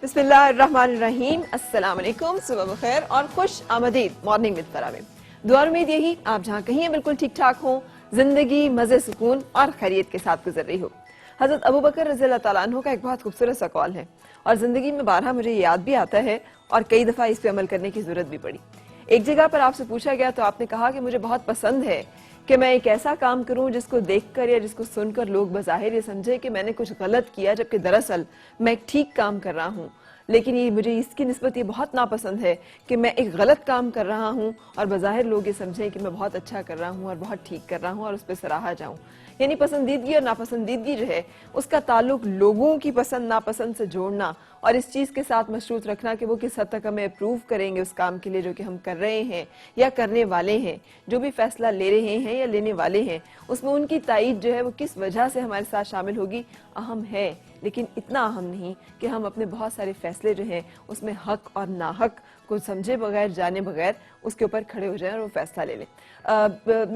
बिस्मिल्लाहिर्रहमानिर्रहीम, अस्सलाम वालेकुम, सुबह बखैर और खुश आमदीद मॉर्निंग विद फरा में। दुआ उम्मीद यही आप जहाँ कहीं हैं बिल्कुल ठीक ठाक हों, जिंदगी मजे सुकून और खैरियत के साथ गुजर रही हो। हजरत अबू बकर रज़ी अल्लाह तआला अन्हु का एक बहुत खूबसूरत सा कौल है और जिंदगी में बारहा मुझे याद भी आता है और कई दफा इस पे अमल करने की जरूरत भी पड़ी। एक जगह पर आपसे पूछा गया तो आपने कहा कि मुझे बहुत पसंद है कि मैं एक ऐसा काम करूं जिसको देखकर या जिसको सुनकर लोग बज़ाहिर ये समझे कि मैंने कुछ गलत किया, जबकि दरअसल मैं एक ठीक काम कर रहा हूं। लेकिन ये मुझे इसकी निस्बत ये बहुत नापसंद है कि मैं एक गलत काम कर रहा हूं और बज़ाहिर लोग ये समझें कि मैं बहुत अच्छा कर रहा हूं और बहुत ठीक कर रहा हूं और उस पर सराहा जाऊं। यानी पसंदीदगी और नापसंदीदगी जो है उसका ताल्लुक लोगों की पसंद नापसंद से जोड़ना और इस चीज़ के साथ मशरूत रखना कि वो किस हद तक हमें अप्रूव करेंगे उस काम के लिए जो कि हम कर रहे हैं या करने वाले हैं। जो भी फैसला ले रहे हैं या लेने वाले हैं उसमें उनकी तायीद जो है वो किस वजह से हमारे साथ शामिल होगी अहम है, लेकिन इतना अहम नहीं कि हम अपने बहुत सारे फैसले जो हैं उसमें हक और नाहक को समझे बगैर जाने बगैर उसके ऊपर खड़े हो जाएं और वो फैसला ले लें।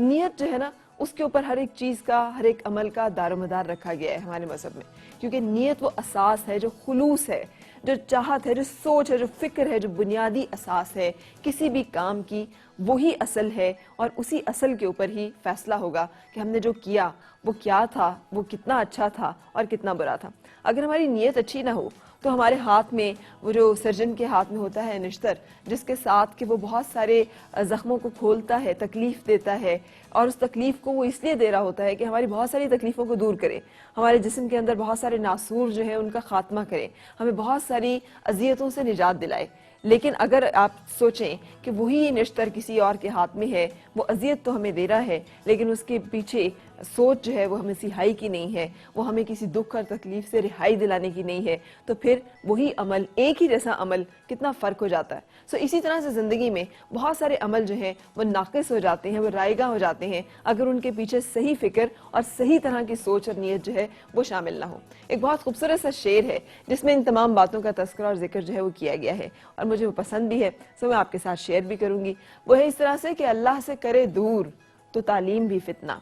नीयत जो है ना उसके ऊपर हर एक चीज़ का, हर एक अमल का दारोमदार रखा गया है हमारे मज़हब में, क्योंकि नीयत वो असास है, जो खुलूस है, जो चाहत है, जो सोच है, जो फिक्र है, जो बुनियादी असास है किसी भी काम की, वही असल है और उसी असल के ऊपर ही फैसला होगा कि हमने जो किया वो क्या था, वो कितना अच्छा था और कितना बुरा था। अगर हमारी नीयत अच्छी ना हो तो हमारे हाथ में वो जो सर्जन के हाथ में होता है निश्तर, जिसके साथ कि वो बहुत सारे ज़ख्मों को खोलता है, तकलीफ़ देता है और उस तकलीफ़ को वो इसलिए दे रहा होता है कि हमारी बहुत सारी तकलीफ़ों को दूर करे, हमारे जिस्म के अंदर बहुत सारे नासूर जो है उनका खात्मा करे, हमें बहुत सारी अजियतों से निजात दिलाए। लेकिन अगर आप सोचें कि वही निश्तर किसी और के हाथ में है, वो अजियत तो हमें दे रहा है लेकिन उसके पीछे सोच जो है वो हमें सिहाई की नहीं है, वो हमें किसी दुख और तकलीफ से रिहाई दिलाने की नहीं है, तो फिर वही अमल, एक ही जैसा अमल, कितना फ़र्क हो जाता है। सो इसी तरह से ज़िंदगी में बहुत सारे अमल जो हैं वो नाक़िस हो जाते हैं, वो रायगा हो जाते हैं अगर उनके पीछे सही फ़िक्र और सही तरह की सोच और नीयत जो है वो शामिल ना हो। एक बहुत खूबसूरत सा शेर है जिसमें इन तमाम बातों का तस्करा और जिक्र जो है वो किया गया है और मुझे वो पसंद भी है, सो मैं आपके साथ शेयर भी करूँगी। वो है इस तरह से कि अल्लाह से करे दूर तो तालीम भी फितना,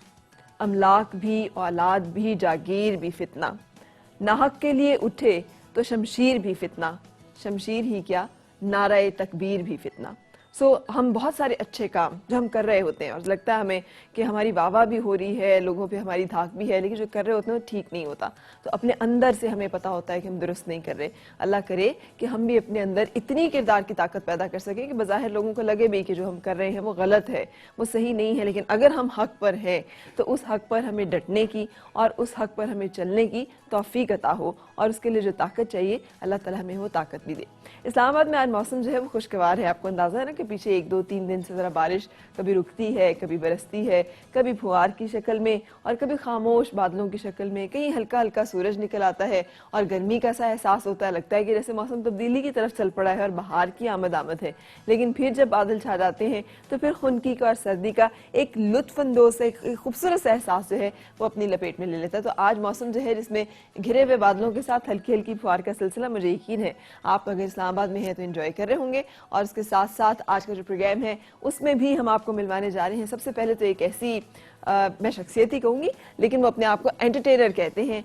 अमलाक भी, औलाद भी, जागीर भी फितना, नाहक के लिए उठे तो शमशीर भी फितना, शमशीर ही क्या नाराए तकबीर भी फितना। सो हम बहुत सारे अच्छे काम जो हम कर रहे होते हैं और लगता है हमें कि हमारी वाह भी हो रही है, लोगों पे हमारी धाक भी है, लेकिन जो कर रहे होते हैं वो ठीक नहीं होता। तो अपने अंदर से हमें पता होता है कि हम दुरुस्त नहीं कर रहे। अल्लाह करे कि हम भी अपने अंदर इतनी किरदार की ताकत पैदा कर सकें कि बज़ाहिर लोगों को लगे भी कि जो हम कर रहे हैं वो गलत है, वो सही नहीं है, लेकिन अगर हम हक पर हैं तो उस हक पर हमें डटने की और उस हक पर हमें चलने की तौफीक अता हो और उसके लिए जो ताकत चाहिए अल्लाह ताला हमें वो ताकत भी दे। इस्लामाबाद में आज मौसम जो है वो खुशगवार है। आपको अंदाज़ा है ना कि पीछे 1-2-3 दिन से ज़रा बारिश कभी रुकती है, कभी बरसती है, कभी फुहार की शक्ल में और कभी खामोश बादलों की शक्ल में, कहीं हल्का हल्का सूरज निकल आता है और गर्मी का सा एहसास होता है। लगता है कि जैसे मौसम तब्दीली की तरफ चल पड़ा है और बाहर की आमद है। लेकिन फिर जब बादल छा जाते हैं तो फिर खुनकी का और सर्दी का एक लुत्फानंदोज़, एक खूबसूरत सा एहसास जो है वो अपनी लपेट में ले लेता है। तो आज मौसम जो है जिसमें घिरे हुए बादलों के साथ हल्की हल्की फुहार का सिलसिला, मुझे यकीन है आप अगर इस्लामाबाद में है तो एंजॉय कर रहे होंगे। और उसके साथ साथ आज का जो प्रोग्राम है उसमें भी हम आपको मिलवाने जा रहे हैं सबसे पहले तो एक ऐसी मैं शख्सियत ही कहूँगी लेकिन वो अपने आप को एंटरटेनर कहते हैं।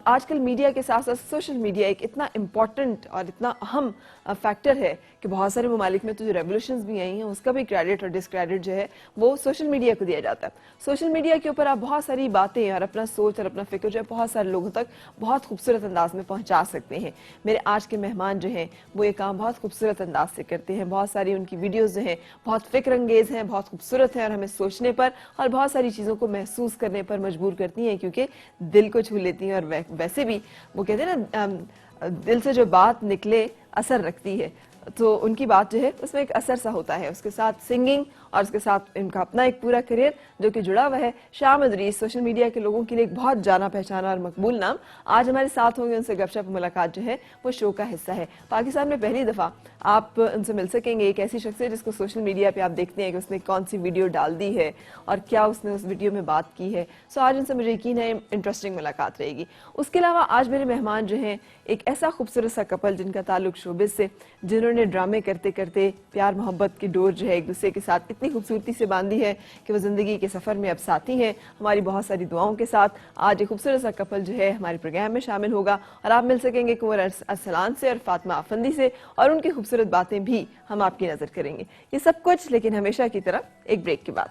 आजकल मीडिया के साथ साथ सोशल मीडिया एक इतना इम्पॉर्टेंट और इतना अहम फैक्टर है कि बहुत सारे ममालिक में तो जो रेवोल्यूशंस भी आई हैं उसका भी क्रेडिट और डिसक्रेडिट जो है वो सोशल मीडिया को दिया जाता है। सोशल मीडिया के ऊपर आप बहुत सारी बातें और अपना सोच और अपना फिक्र जो है बहुत सारे लोगों तक बहुत खूबसूरत अंदाज में पहुँचा सकते हैं। मेरे आज के मेहमान जो हैं वो ये काम बहुत खूबसूरत अंदाज से करते हैं। बहुत सारी उनकी वीडियोज़ जो हैं बहुत फ़िक्र अंगेज़ हैं, बहुत खूबसूरत हैं और हमें सोचने पर और बहुत सारी चीज़ों को महसूस करने पर मजबूर करती हैं, क्योंकि दिल को छू लेती हैं। और वैसे भी वो कहते हैं ना दिल से जो बात निकले असर रखती है, तो उनकी बात जो है उसमें एक असर सा होता है। उसके साथ सिंगिंग और उसके साथ इनका अपना एक पूरा करियर जो कि जुड़ा हुआ है। शामिद रईस सोशल मीडिया के लोगों के लिए एक बहुत जाना पहचाना और मकबूल नाम, आज हमारे साथ होंगे। उनसे गपशप मुलाकात जो है वो शो का हिस्सा है। पाकिस्तान में पहली दफ़ा आप उनसे मिल सकेंगे। एक ऐसी शख्सियत जिसको सोशल मीडिया पे आप देखते हैं कि उसने कौन सी वीडियो डाल दी है और क्या उसने उस वीडियो में बात की है। सो आज उनसे मुझे यकीन है इंटरेस्टिंग मुलाकात रहेगी। उसके अलावा आज मेरे मेहमान जो हैं एक ऐसा खूबसूरत सा कपल जिनका ताल्लुक शोबिस से, जिन्होंने ड्रामे करते करते प्यार मोहब्बत की डोर जो है एक दूसरे के साथ इतनी खूबसूरती से बांधी है कि वो ज़िंदगी के सफ़र में अब साथी हैं हमारी बहुत सारी दुआओं के साथ। आज एक खूबसूरत सा कपल जो है हमारे प्रोग्राम में शामिल होगा और आप मिल सकेंगे कुंवर अरसलान से और फातिमा अफंदी से, और उनकी खूबसूरत बातें भी हम आपकी नज़र करेंगे। ये सब कुछ लेकिन हमेशा की तरह एक ब्रेक के बाद।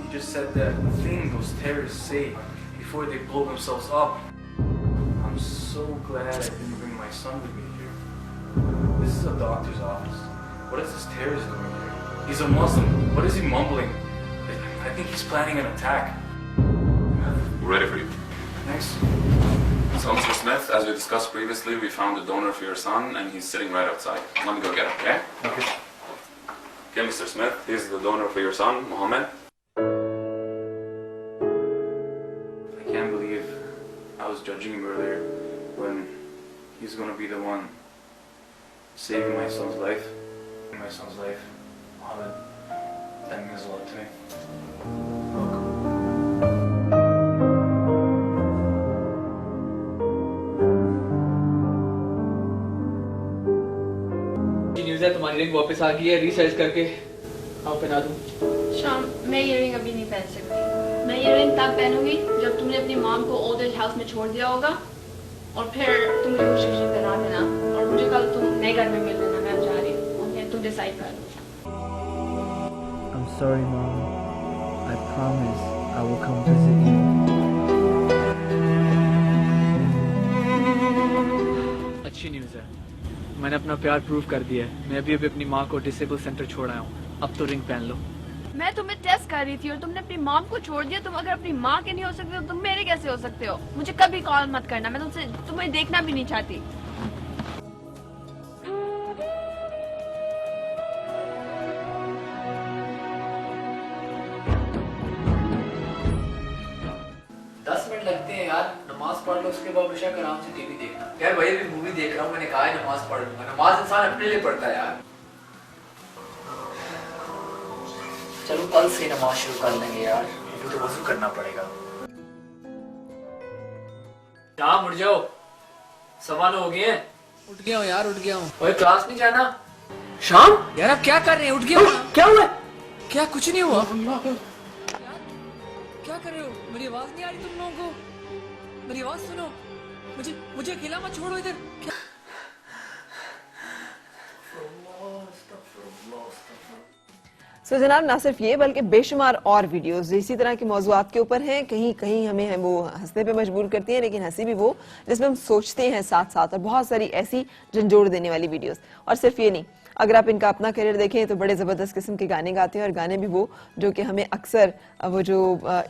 He just said that thing those terrorists say before they blow themselves up. I'm so glad I didn't bring my son with me here. This is a doctor's office. What is this terrorist doing here? He's a Muslim. What is he mumbling? I think he's planning an attack. We're ready for you. Thanks. So, Mr. Smith, as we discussed previously, we found a donor for your son, and he's sitting right outside. Let me go get him, okay? Okay. Okay, Mr. Smith, here's the donor for your son, Mohammed. I can't believe I was judging him earlier when he's gonna be the one saving my son's life. My son's life, Mohammed, that means a lot to me. News है तुम्हारी ring वापस आ गई है, research करके आओ पहना दूं। शाम, मैं ये रिंग अभी नहीं पहन सकती। मैं ये रिंग तब पहनूंगी जब तुमने अपनी मॉम को ओल्ड एज हाउस में छोड़ दिया होगा और फिर तुम मुझे खुशी खुशी पहना देना और मुझे कल तुम नए घर में मिल लेना। मैं अब जा रही हूँ, ओके? तुम डिसाइड कर लो। I'm sorry, Mom. I promise I will come visit you. अच्छी न्यूज़ है, मैंने अपना प्यार प्रूव कर दिया है। मैं अभी अपनी माँ को डिसेबल सेंटर छोड़ आया हूँ। अब तो रिंग पहन लो। मैं तुम्हें टेस्ट कर रही थी और तुमने अपनी मॉम को छोड़ दिया। तुम अगर अपनी माँ के नहीं हो सकते तो तुम मेरे कैसे हो सकते हो? मुझे कभी कॉल मत करना, मैं तुम्हें देखना भी नहीं चाहती। मिनट लगते हैं यार, नमाज पढ़ लो, उसके बाद बेशक आराम से टीवी देखना। यार भाई अभी मूवी देख रहा हूँ, मैंने कहा है नमाज पढ़ लूंगा। नमाज इंसान अपने लिए पढ़ता है यार। चलो कल से नमाज शुरू कर लेंगे यार, मुझे तो वजू करना पड़ेगा। शाम उठ जाओ, 9:15 हो गए हैं। उठ गया हूँ यार, उठ गया हूँ। ओए क्लास नहीं जाना? शाम यार आप क्या कर रहे हैं? उठ गया हूँ। क्या हुआ? क्या कुछ नहीं हुआ। क्या कर रहे हो? मेरी आवाज नहीं आ रही तुम लोगों को? मेरी आवाज सुनो, मुझे अकेला मत छोड़ो इधर। क्या? सो जनाब, ना सिर्फ ये बल्कि बेशुमार और वीडियोस इसी तरह के मौज़ूआत के ऊपर हैं। कहीं कहीं हमें वो हंसने पे मजबूर करती हैं, लेकिन हंसी भी वो जिसमें हम सोचते हैं साथ साथ, और बहुत सारी ऐसी झंझोड़ देने वाली वीडियोस। और सिर्फ ये नहीं, अगर आप इनका अपना करियर देखें तो बड़े ज़बरदस्त किस्म के गाने गाते हैं, और गाने भी वो जो कि हमें अक्सर वो जो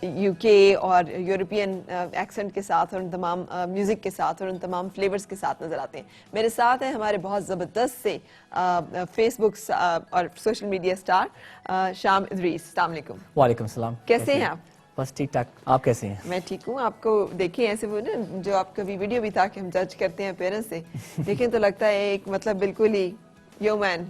यूके और यूरोपियन एक्सेंट के साथ और उन तमाम म्यूज़िक के साथ और उन तमाम फ्लेवर्स के साथ नज़र आते हैं। मेरे साथ हैं हमारे बहुत ज़बरदस्त से फेसबुक और सोशल मीडिया स्टार शाम इदरीस। अस्सलाम वालेकुम। वालेकुम सलाम। कैसे हैं आप? बस ठीक ठाक, आप कैसे हैं? मैं ठीक हूँ। आपको देखें ऐसे वो ना, जो आप कभी वीडियो भी था कि हम जज करते हैं पेरेंट्स से, देखें तो लगता है एक मतलब बिल्कुल ही यो मैन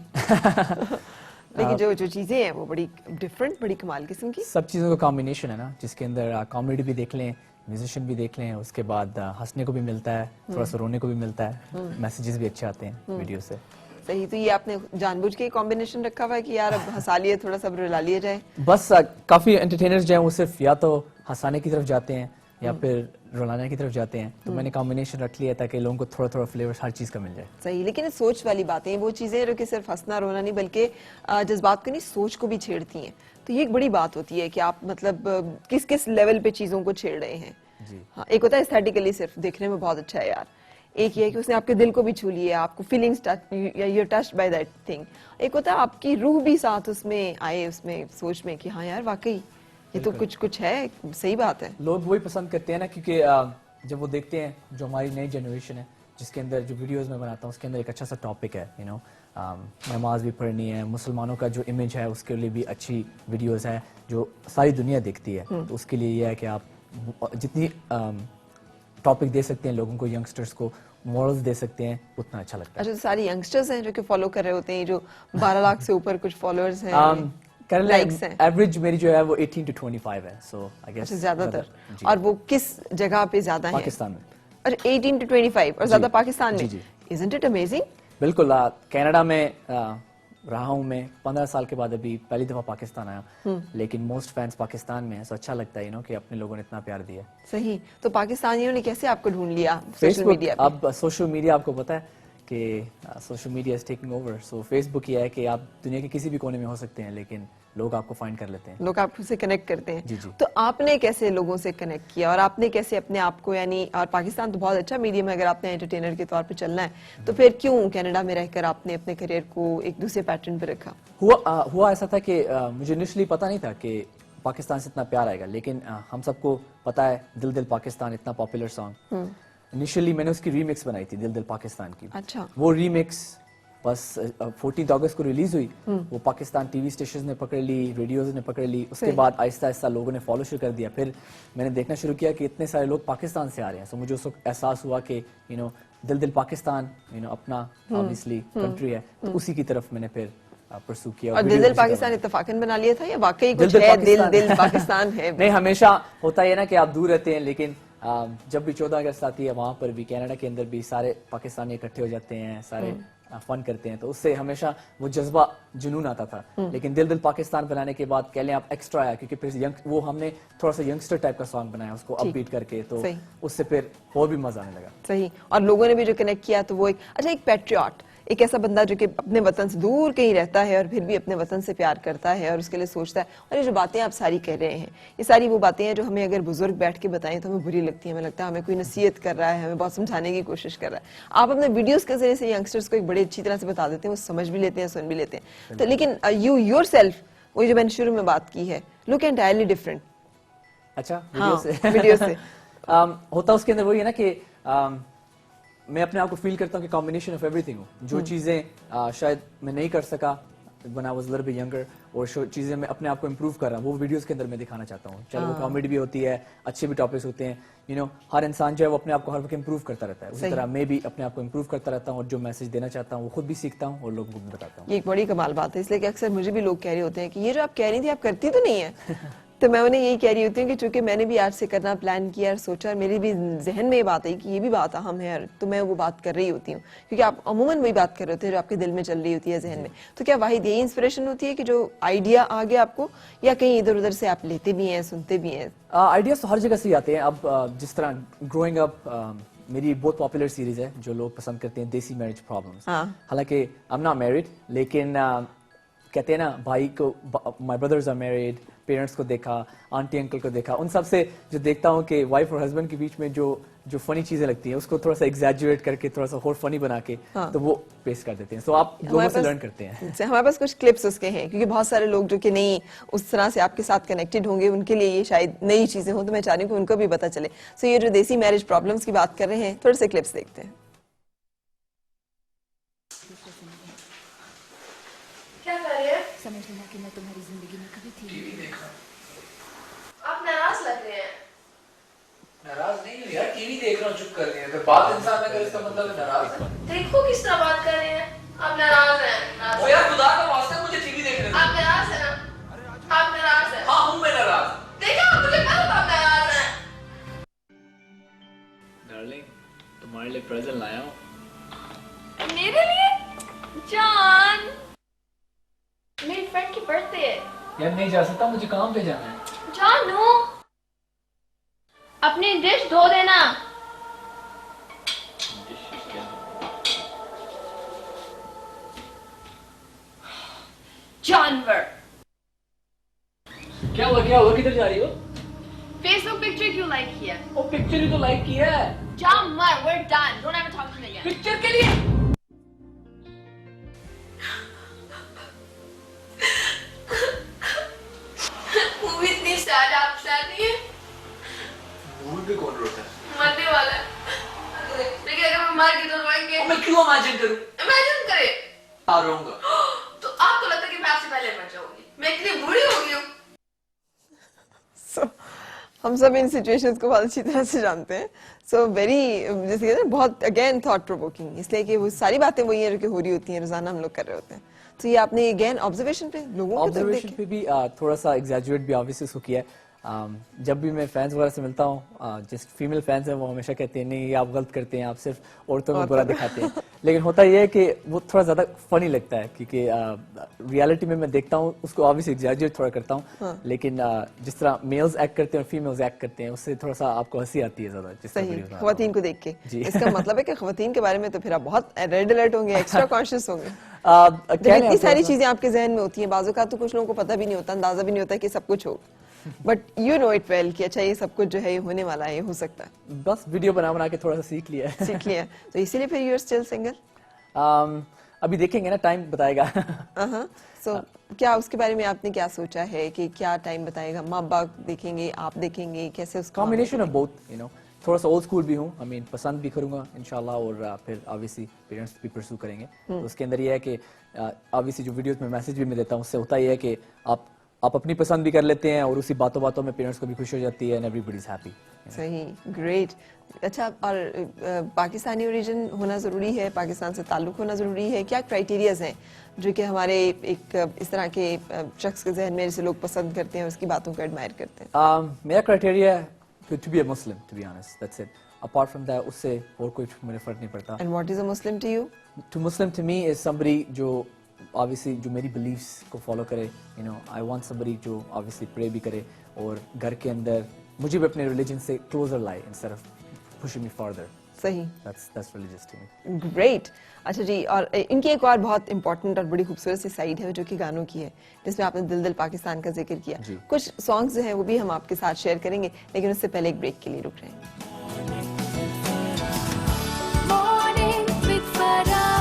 लेकिन जो चीजें हैं वो बड़ी डिफरेंट, बड़ी कमाल किस्म की। सब चीज़ों का कॉम्बिनेशन है ना, जिसके अंदर कॉमेडी भी देख लें, म्यूजिशियन भी देख लें, उसके बाद हंसने को भी मिलता है, थोड़ा सा रोने को भी मिलता है, मैसेजेस भी अच्छे आते हैं वीडियो से। सही, तो ये आपने जानबूझ के कॉम्बिनेशन रखा हुआ है कि यार अब हंसा लिए, थोड़ा सा रुला लिया जाए? बस काफी एंटरटेनर्स जो हैं वो सिर्फ या तो हंसाने की तरफ जाते हैं या फिर रुलाने की तरफ जाते हैं, तो मैंने कॉम्बिनेशन रख लिया ताकि लोगों को थोड़ा थोड़ा फ्लेवर हर चीज का मिल जाए। सही, लेकिन सोच वाली बातें, वो चीजें जो कि सिर्फ हंसना रोना नहीं बल्कि जज्बात को नहीं, सोच को भी छेड़ती हैं। तो ये एक बड़ी बात होती है कि आप मतलब किस किस लेवल पे चीजों को छेड़ रहे हैं। हाँ, एक होता है एस्थेटिकली सिर्फ देखने में बहुत अच्छा है यार, एक ये है कि उसने आपके दिल को भी छू लिया, आपको feelings touch, you touched by that thing. एक होता है आपकी रूह भी साथ उसमें आए, उसमें सोच में कि हाँ यार वाकई ये तो कुछ है, सही बात है। लोग वही पसंद करते हैं ना, क्योंकि जब वो देखते हैं जो हमारी नई जनरेशन है, जिसके अंदर जो वीडियोस मैं बनाता हूँ उसके अंदर एक अच्छा सा टॉपिक है, यू नो, नमाज भी पढ़नी है, मुसलमानों का जो इमेज है उसके लिए भी अच्छी वीडियोस है जो सारी दुनिया देखती है। तो उसके लिए ये है कि आप जितनी टॉपिक दे सकते हैं लोगों को, यंगस्टर्स को मॉरल्स दे सकते हैं, उतना अच्छा लगता है। अच्छा, तो सारी यंगस्टर्स हैं जो कि फॉलो कर रहे होते हैं, जो 12 लाख से ऊपर कुछ फॉलोअर्स हैं, likes हैं। एवरेज मेरी जो है वो 18 to 25 है, सो आई गेस अच्छा, ज्यादातर। और वो किस जगह पे ज्यादा है? पाकिस्तान में। अच्छा, 18 to 25 और ज्यादा पाकिस्तान में। जी। Isn't it amazing? बिल्कुल। कनाडा में रहा हूँ मैं 15 साल के बाद, अभी पहली दफा पाकिस्तान आया, लेकिन मोस्ट फैंस पाकिस्तान में है, सो अच्छा लगता है यू नो कि अपने लोगों ने इतना प्यार दिया। सही। तो पाकिस्तानियों ने कैसे आपको ढूंढ लिया सोशल फेसबुक, मीडिया पे? अब सोशल मीडिया आपको पता है कि social media is taking over, so Facebook ये है कि आप दुनिया के किसी भी कोने में हो सकते हैं, लेकिन लोग आपको फाइंड कर लेते हैं, लोग आपसे कनेक्ट करते हैं। जी, जी। तो आपने कैसे लोगों से कनेक्ट किया और आपने कैसे अपने आप को, यानी, और पाकिस्तान तो बहुत अच्छा मीडियम है अगर आपने एंटरटेनर के तौर पे चलना है, तो फिर क्यों कनाडा में रहकर आपने अपने करियर को एक दूसरे पैटर्न पे रखा? हुआ ऐसा था कि मुझे इनिशियली पता नहीं था कि पाकिस्तान से इतना प्यार आएगा, लेकिन हम सबको पता है दिल दिल पाकिस्तान इतना पॉपुलर सॉन्ग। इनिशियली मैंने उसकी रीमिक्स बनाई थी दिल दिल पाकिस्तान की। अच्छा। वो रीमिक्स बस 14 अगस्त को रिलीज हुई, वो पाकिस्तान टीवी स्टेशन ने पकड़ ली, रेडियोज ने पकड़ ली, उसके बाद आहिस्ता आहिस्ता लोगों ने फॉलो शुरू कर दिया। फिर मैंने देखना शुरू किया कि इतने सारे लोग पाकिस्तान से आ रहे हैं, सो मुझे उस वक्त एहसास हुआ कि यू नो दिल दिल पाकिस्तान यू नो अपना ऑब्वियसली कंट्री है, तो उसी की तरफ मैंने फिर परसू किया। और दिल दिल पाकिस्तान इत्तेफाकन बना लिया था या वाकई कुछ है दिल दिल पाकिस्तान है? नहीं, हमेशा होता है ना कि आप दूर रहते हैं, लेकिन जब भी 14 अगस्त आती है वहां पर भी कनाडा के अंदर भी सारे पाकिस्तानी इकट्ठे हो जाते हैं, सारे फन करते हैं, तो उससे हमेशा वो जज्बा जुनून आता था। लेकिन दिल दिल पाकिस्तान बनाने के बाद कह लें आप एक्स्ट्रा आया, क्योंकि फिर वो हमने थोड़ा सा यंगस्टर टाइप का सॉन्ग बनाया उसको अपबीट करके, तो उससे फिर और भी मजा आने लगा। सही। और लोगों ने भी जो कनेक्ट किया तो वो एक पैट्रियट, एक ऐसा बंदा जो कि अपने वतन से दूर कहीं रहता है और फिर भी अपने वतन से प्यार करता है और उसके लिए सोचता है। और ये जो बातें आप सारी कह रहे हैं, ये सारी वो बातें हैं जो हमें अगर बुजुर्ग बैठ के बताएं तो हमें बुरी लगती है, हमें लगता है हमें कोई नसीहत कर रहा है, हमें बहुत समझाने की कोशिश कर रहा है। आप अपने वीडियोस के जरिए से यंगस्टर्स को एक बड़ी अच्छी तरह से बता देते हैं, वो समझ भी लेते हैं, सुन भी लेते हैं। तो लेकिन यू योरसेल्फ, वो जो मैंने शुरू में बात की है, लुक एंटायरली डिफरेंट। अच्छा, वीडियो से होता उसके अंदर वही है ना कि मैं अपने आप को फील करता हूँ कि कॉम्बिनेशन ऑफ एवरीथिंग हूँ। जो चीजें शायद मैं नहीं कर सका when I was a little bit younger, और चीजें मैं अपने आप को इम्प्रूव कर रहा हूँ, वो वीडियोस के अंदर मैं दिखाना चाहता हूँ। चाहे वो कॉमेडी भी होती है, अच्छे भी टॉपिक्स होते हैं, यू नो, हर इंसान जो है वो अपने आप को हर वक्त इम्प्रूव करता रहता है, उसी तरह मैं भी अपने आप को इम्प्रूव करता रहता हूँ और जो मैसेज देना चाहता हूँ वो खुद भी सीखता हूँ और लोगों को भी बताता हूँ। ये एक बड़ी कमाल बात है, इसलिए कि अक्सर मुझे भी लोग कह रहे होते हैं कि ये जो आप कह रही थी आप करती तो नहीं है। तो मैं उन्हें यही कह रही होती हूँ कि चूंकि मैंने भी आज से करना प्लान किया और सोचा और मेरी भी जहन में ये बात आई कि ये भी बात अहम है, तो मैं वो बात कर रही होती हूँ, क्योंकि आप अमूमन वही बात कर रहे होते हैं जो आपके दिल में चल रही होती है, जहन में। तो क्या वाहिद यही इंस्पिरेशन होती है कि जो आइडिया आ गया आपको, या कहीं इधर उधर से आप लेते भी हैं, सुनते भी हैं? आइडियाज तो हर जगह से ही आते हैं। अब जिस तरह ग्रोइंग अप मेरी बहुत पॉपुलर सीरीज है जो लोग पसंद करते हैं, देसी मैरिज प्रॉब्लम्स। हालांकि आई एम नॉट मैरिड, लेकिन कहते हैं ना, भाई को, my brothers are married, parents को देखा, आंटी अंकल को देखा, उन सब से जो देखता हूँ कि वाइफ और हस्बैंड के बीच में जो फनी चीजें लगती हैं उसको थोड़ा सा एग्जैजुएट करके, थोड़ा सा और फनी बना के तो वो पेश कर देते हैं। तो आप लोगों से लर्न करते हैं। हमारे पास कुछ क्लिप्स उसके हैं, क्योंकि बहुत सारे लोग जो कि नहीं उस तरह से आपके साथ कनेक्टेड होंगे, उनके लिए ये शायद नई चीजें हों, तो मैं चाह रही हूँ कि उनको भी पता चले। सो ये जो देसी मैरिज प्रॉब्लम्स की बात कर रहे हैं, थोड़े से क्लिप्स देखते हैं। क्या कर रहे हैं? समझ लेना कि मैं तुम्हारी जिंदगी में कभी थी। टीवी देख रहा हूँ। आप नाराज लग रहे हैं। नाराज नहीं हूँ यार, टीवी देख रहा हूँ, चुप कर रही है। बात इंसान अगर इसका मतलब है नाराज है। देखो किस तरह बात कर रहे हैं। आप नाराज हैं। ओ यार, खुदा का वास्ता, मुझे टीवी देखने दो। आप नाराज हैं ना? आप नाराज हैं? हाँ, हूँ मैं नाराज। देखा, मुझे पता था आप नाराज हैं। डार्लिंग, तुम्हारे लिए प्रेजेंट लाया हूँ। मेरे लिए? जान, मेरी फ्रेंड की बर्थडे है। यार नहीं जा सकता, मुझे काम पे जाना है। जानू, अपनी डिश धो देना। जानवर। क्या हुआ, किधर जा रही हो? फेसबुक पिक्चर क्यों लाइक किया? वो पिक्चर ही तो लाइक की है। जानवर, we're done. Don't ever talk to me again. Picture के लिए मूवी इतनी सैड, आप सैड नहीं है? मूवी पे कौन रोता है? मरने वाला है। लेकिन अगर मैं मर गई तो मैं क्यों इमेजिन करूं? इमेजिन करे। आ रहूंगा। तो आपको लगता है कि मैं आपसे पहले मर जाऊंगी? मैं इतनी बूढ़ी हो गई हूँ। So, हम सब इन सिचुएशंस को बहुत अच्छी तरह से जानते हैं. सो वेरी जैसे कहते हैं बहुत अगेन थॉट प्रोवोकिंग, इसलिए कि वो सारी बातें वही हैं जो कि हो रही होती हैं, रोजाना हम लोग कर रहे होते हैं. तो ये आपने अगेन ऑब्जर्वेशन पे लोगों को देख ऑब्जर्वेशन पे भी थोड़ा सा एग्जैजुरेट भी ऑब्वियसली उसको किया है. जब भी मैं फैंस वगैरह से मिलता हूँ, जिस फीमेल फैंस हैं वो हमेशा कहते हैं नहीं ये आप गलत करते हैं, आप सिर्फ औरतों को बुरा दिखाते हैं. लेकिन होता ये है कि वो थोड़ा ज्यादा फनी लगता है क्योंकि रियलिटी में मैं देखता हूँ उसको ऑब्वियसली एग्जैजुरेट थोड़ा करता हूँ. लेकिन जिस तरह मेल्स एक्ट करते हैं और फीमेल्स एक्ट करते हैं उससे थोड़ा सा आपको हंसी आती है ज्यादा. सही खवातीन को देख के. इसका मतलब है कि खवातीन के बारे में तो फिर आप बहुत रेड अलर्ट होंगे, एक्स्ट्रा कॉन्शियस होंगे. जब इतनी सारी चीजें आपके जहन में होती हैं, बाजू का तो कुछ लोगों को पता भी नहीं होता, अंदाजा भी नहीं होता कि सब कुछ हो, but you know it well कि अच्छा ये सब कुछ जो है ये होने वाला है, ये हो सकता है. बस वीडियो बना के थोड़ा सा सीख लिया है. सीख लिया. तो इसीलिए फिर यू आर स्टिल सिंगल. अभी देखेंगे ना, टाइम बताएगा. सो क्या उसके बारे में आपने क्या सोचा है कि क्या टाइम बताएगा? माँ बाप देखेंगे, आप देखेंगे, कैसे उसका combination of both, you know. थोड़ा सा ओल्ड स्कूल भी हूँ, आई मीन पसंद भी करूंगा इंशाल्लाह, और फिर ऑब्वियसली पेरेंट्स भी परस्यू करेंगे. तो उसके अंदर ये है कि ऑब्वियसली जो वीडियोस में मैसेज भी मैं देता हूँ उससे होता ये है कि आप अपनी पसंद भी कर लेते हैं और उसी बातों बातों में पेरेंट्स को भी खुशी हो जाती है एंड एवरीबॉडी इज हैप्पी. सही, ग्रेट. अच्छा, और पाकिस्तानी ओरिजिन होना ज़रूरी है, पाकिस्तान से ताल्लुक़ होना ज़रूरी है? क्या क्राइटेरियाज हैं जो कि हमारे एक इस तरह के शख्स के जहन में जैसे लोग पसंद करते हैं, उसकी बातों को एडमायर करते हैं? मेरा क्राइटेरिया है to be a Muslim, to be honest, that's it. Apart from that उससे और कोई मुझे फर्क नहीं पड़ता. And what is a Muslim to you? To Muslim to me is somebody जो ऑब्वियसली जो मेरी बिलीव्स को फॉलो करे. You know, I want somebody जो ऑब्वियसली प्रे भी करे और घर के अंदर मुझे भी अपने रिलीजन से क्लोजर लाए instead of pushing me further. सही, that's religious to me. Great. अच्छा जी, और इनकी एक और बहुत इंपॉर्टेंट और बड़ी खूबसूरत सी साइड है जो कि गानों की है, जिसमें आपने दिल दिल पाकिस्तान का जिक्र किया. कुछ सॉन्ग्स जो हैं वो भी हम आपके साथ शेयर करेंगे, लेकिन उससे पहले एक ब्रेक के लिए रुक रहे हैं. Morning with Farah.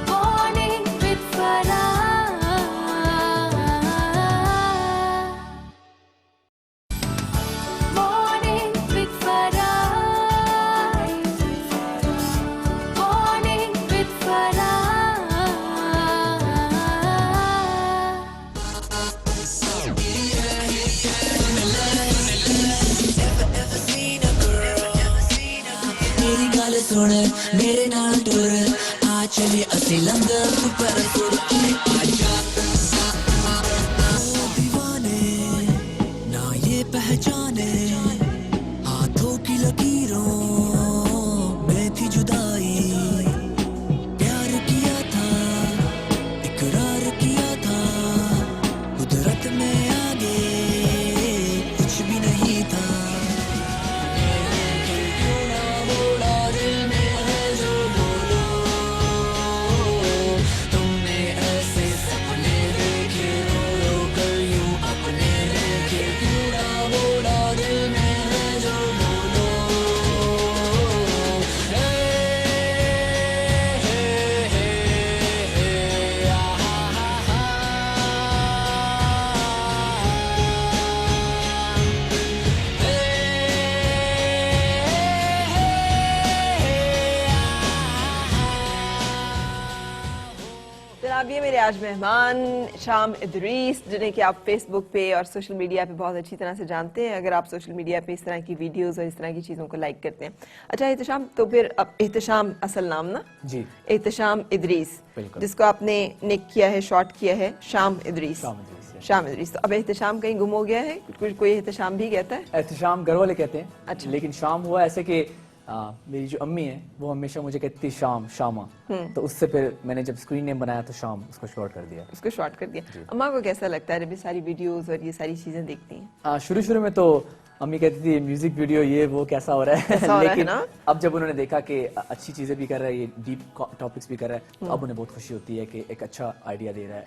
Morning with Farah. Morning with Farah. Morning with Farah. मेरी गल सुन मेरे नाल टुर आ चले असी लंदन पर सुर आजा ओ दीवाने ना ये पहचाने हाथों की लकीरों में थी जुदाई. प्यार किया था, इकरार किया था, कुदरत में आगे कुछ भी नहीं था. जनाब, ये मेरे आज मेहमान शाम इदरीस, जिन्हें कि आप फेसबुक पे और सोशल मीडिया पे बहुत अच्छी तरह से जानते हैं, अगर आप सोशल मीडिया पे इस तरह की वीडियोस और इस तरह की चीज़ों को लाइक करते हैं. अच्छा एहतशाम, तो फिर अब एहतशाम असल नाम ना जी, एहतशाम इदरीस, बिल्कुल. जिसको आपने निक किया है, शॉर्ट किया है शाम इदरीस. शाम इदरीस, yeah. शाम इदरीस. तो अब एहतशाम कहीं गुम हो गया है? कोई एहतशाम भी कहता है? एहतशाम घर वाले कहते हैं. अच्छा. लेकिन शाम हुआ ऐसे कि मेरी जो अम्मी है वो हमेशा मुझे कहती थी शाम, शामा. तो उससे फिर मैंने जब स्क्रीन नेम बनाया तो शाम उसको शॉर्ट कर दिया. उसको शॉर्ट कर दिया. अम्मा को कैसा लगता है जब ये सारी वीडियोस और ये सारी चीजें देखती हैं? शुरू शुरू में तो अम्मी कहती थी म्यूजिक वीडियो ये वो कैसा हो रहा है. कैसा हो रहा है लेकिन ना? अब जब उन्होंने देखा कि अच्छी चीजें भी कर रहा है, ये डीप टॉपिक्स भी कर रहा है, तो अब उन्हें बहुत खुशी होती है कि एक अच्छा आइडिया दे रहा है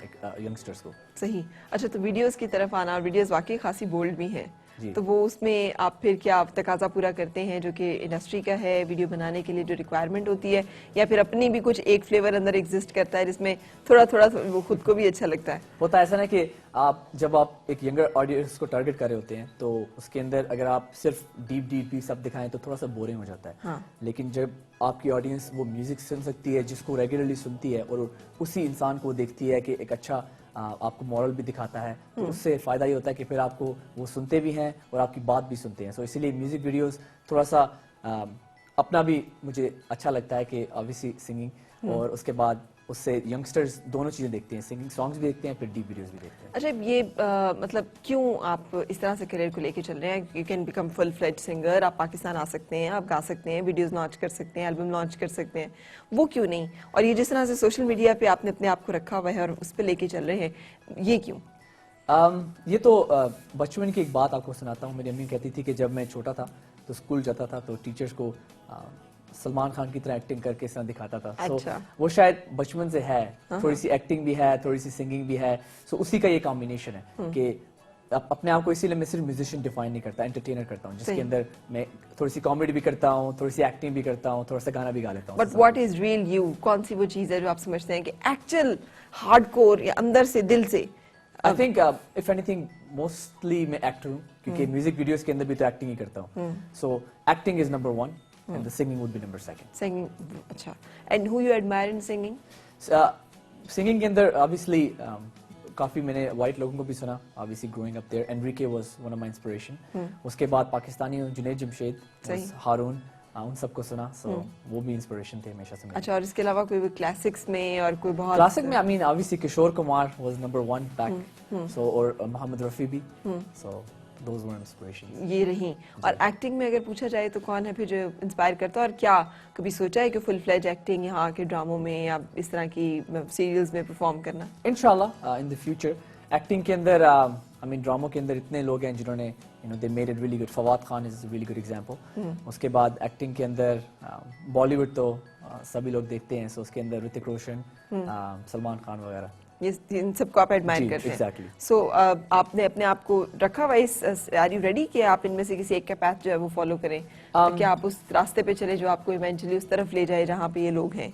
यंगस्टर्स को. सही. अच्छा, तो वीडियोस की तरफ आना, और वीडियोस वाकई खासी बोल्ड भी हैं. तो वो उसमें आप फिर क्या तकाजा पूरा करते हैं जो कि इंडस्ट्री का है वीडियो बनाने के लिए जो रिक्वायरमेंट होती है, या फिर अपनी भी कुछ एक फ्लेवर अंदर एग्जिस्ट करता है जिसमें थोड़ा थोड़ा वो खुद को भी अच्छा लगता है? होता है ऐसा ना कि जब आप एक यंगर ऑडियंस को टारगेट कर रहे होते हैं तो उसके अंदर अगर आप सिर्फ डीप सब दिखाएं तो थोड़ा सा बोरिंग हो जाता है। हाँ। लेकिन जब आपकी ऑडियंस वो म्यूजिक सुन सकती है जिसको रेगुलरली सुनती है और उसी इंसान को देखती है कि एक अच्छा आपको मॉरल भी दिखाता है, तो उससे फ़ायदा ये होता है कि फिर आपको वो सुनते भी हैं और आपकी बात भी सुनते हैं। सो इसीलिए म्यूज़िक वीडियोस थोड़ा सा अपना भी मुझे अच्छा लगता है कि ऑब्वियसली सिंगिंग और उसके बाद उससे यंगस्टर्स दोनों चीज़ें देखते हैं, सिंगिंग सॉन्ग्स भी देखते हैं फिर डीप वीडियोस भी देखते हैं। अच्छा, ये मतलब क्यों आप इस तरह से करियर को लेके चल रहे हैं? You can become full fledge singer, आप पाकिस्तान आ सकते हैं, आप गा सकते हैं, वीडियोस लॉन्च कर सकते हैं, एल्बम लॉन्च कर सकते हैं, वो क्यों नहीं? और ये जिस तरह से सोशल मीडिया पे आपने अपने आप को रखा हुआ है और उस पर लेके चल रहे हैं, ये क्यों? ये तो बचपन की एक बात आपको सुनाता हूँ। मेरी अम्मी कहती थी कि जब मैं छोटा था तो स्कूल जाता था तो टीचर्स को सलमान खान की तरह एक्टिंग करके इस तरह दिखाता था। अच्छा। वो शायद बचपन से है, थोड़ी सी एक्टिंग भी है, थोड़ी सी सिंगिंग भी है। सो उसी का ये कॉम्बिनेशन है कि अपने आप को इसीलिए मैं सिर्फ म्यूजिशियन डिफाइन नहीं करता, एंटरटेनर करता हूँ, जिसके अंदर मैं थोड़ी सी कॉमेडी भी करता हूँ, थोड़ी सी एक्टिंग भी करता हूँ, थोड़ा सा गाना भी गा लेता हूँ। But what is real you? कौन सी वो चीज़ है जो आप समझते हैं कि एक्चुअल हार्डकोर या अंदर से दिल से? I think if anything mostly मैं एक्टर हूँ, क्योंकि म्यूजिक वीडियोस के अंदर भी तो एक्टिंग ही करता हूँ। So acting is number 1 and the singing would be number 2. Singing, अच्छा. And who you admire in singing? Singing के अंदर obviously काफी मैंने white लोगों को भी सुना, obviously growing up there. Enrique was one of my inspiration. उसके बाद पाकिस्तानी जुनैद जमशेद, हारून, उन सबको सुना, so वो भी इंस्पिरेशन थे हमेशा से मेरे। अच्छा, और इसके अलावा कोई भी क्लासिक्स में और कोई बहुत क्लासिक में I mean obviously Kishore Kumar was number 1 back, so और मोहम्मद रफी भी, so those were inspiration. ये रही। और एक्टिंग में अगर पूछा जाए तो कौन है फिर जो इंस्पायर करता है, और क्या कभी सोचा है कि फुल फ्लेज एक्टिंग यहाँ के ड्रामों में या इस तरह की सीरियल्स में परफॉर्म करना? इंशाल्लाह इन द फ्यूचर। एक्टिंग के अंदर आई मीन ड्रामों के अंदर इतने लोग हैं जिन्होंने they made it really good. Fawad Khan is really good example. उसके बाद एक्टिंग के अंदर बॉलीवुड तो सभी लोग देखते हैं, सो उसके अंदर ऋतिक रोशन, सलमान खान वगैरह, ये इन सबको आप एडमायर करते हैं। exactly. सो आपने अपने आप को रखा हुआ इस, आर यू रेडी कि आप इनमें से किसी एक का पैथ जो है वो फॉलो करें? तो क्या आप उस रास्ते पे चले जो आपको इवेंचुअली उस तरफ ले जाए जहाँ पे ये लोग हैं?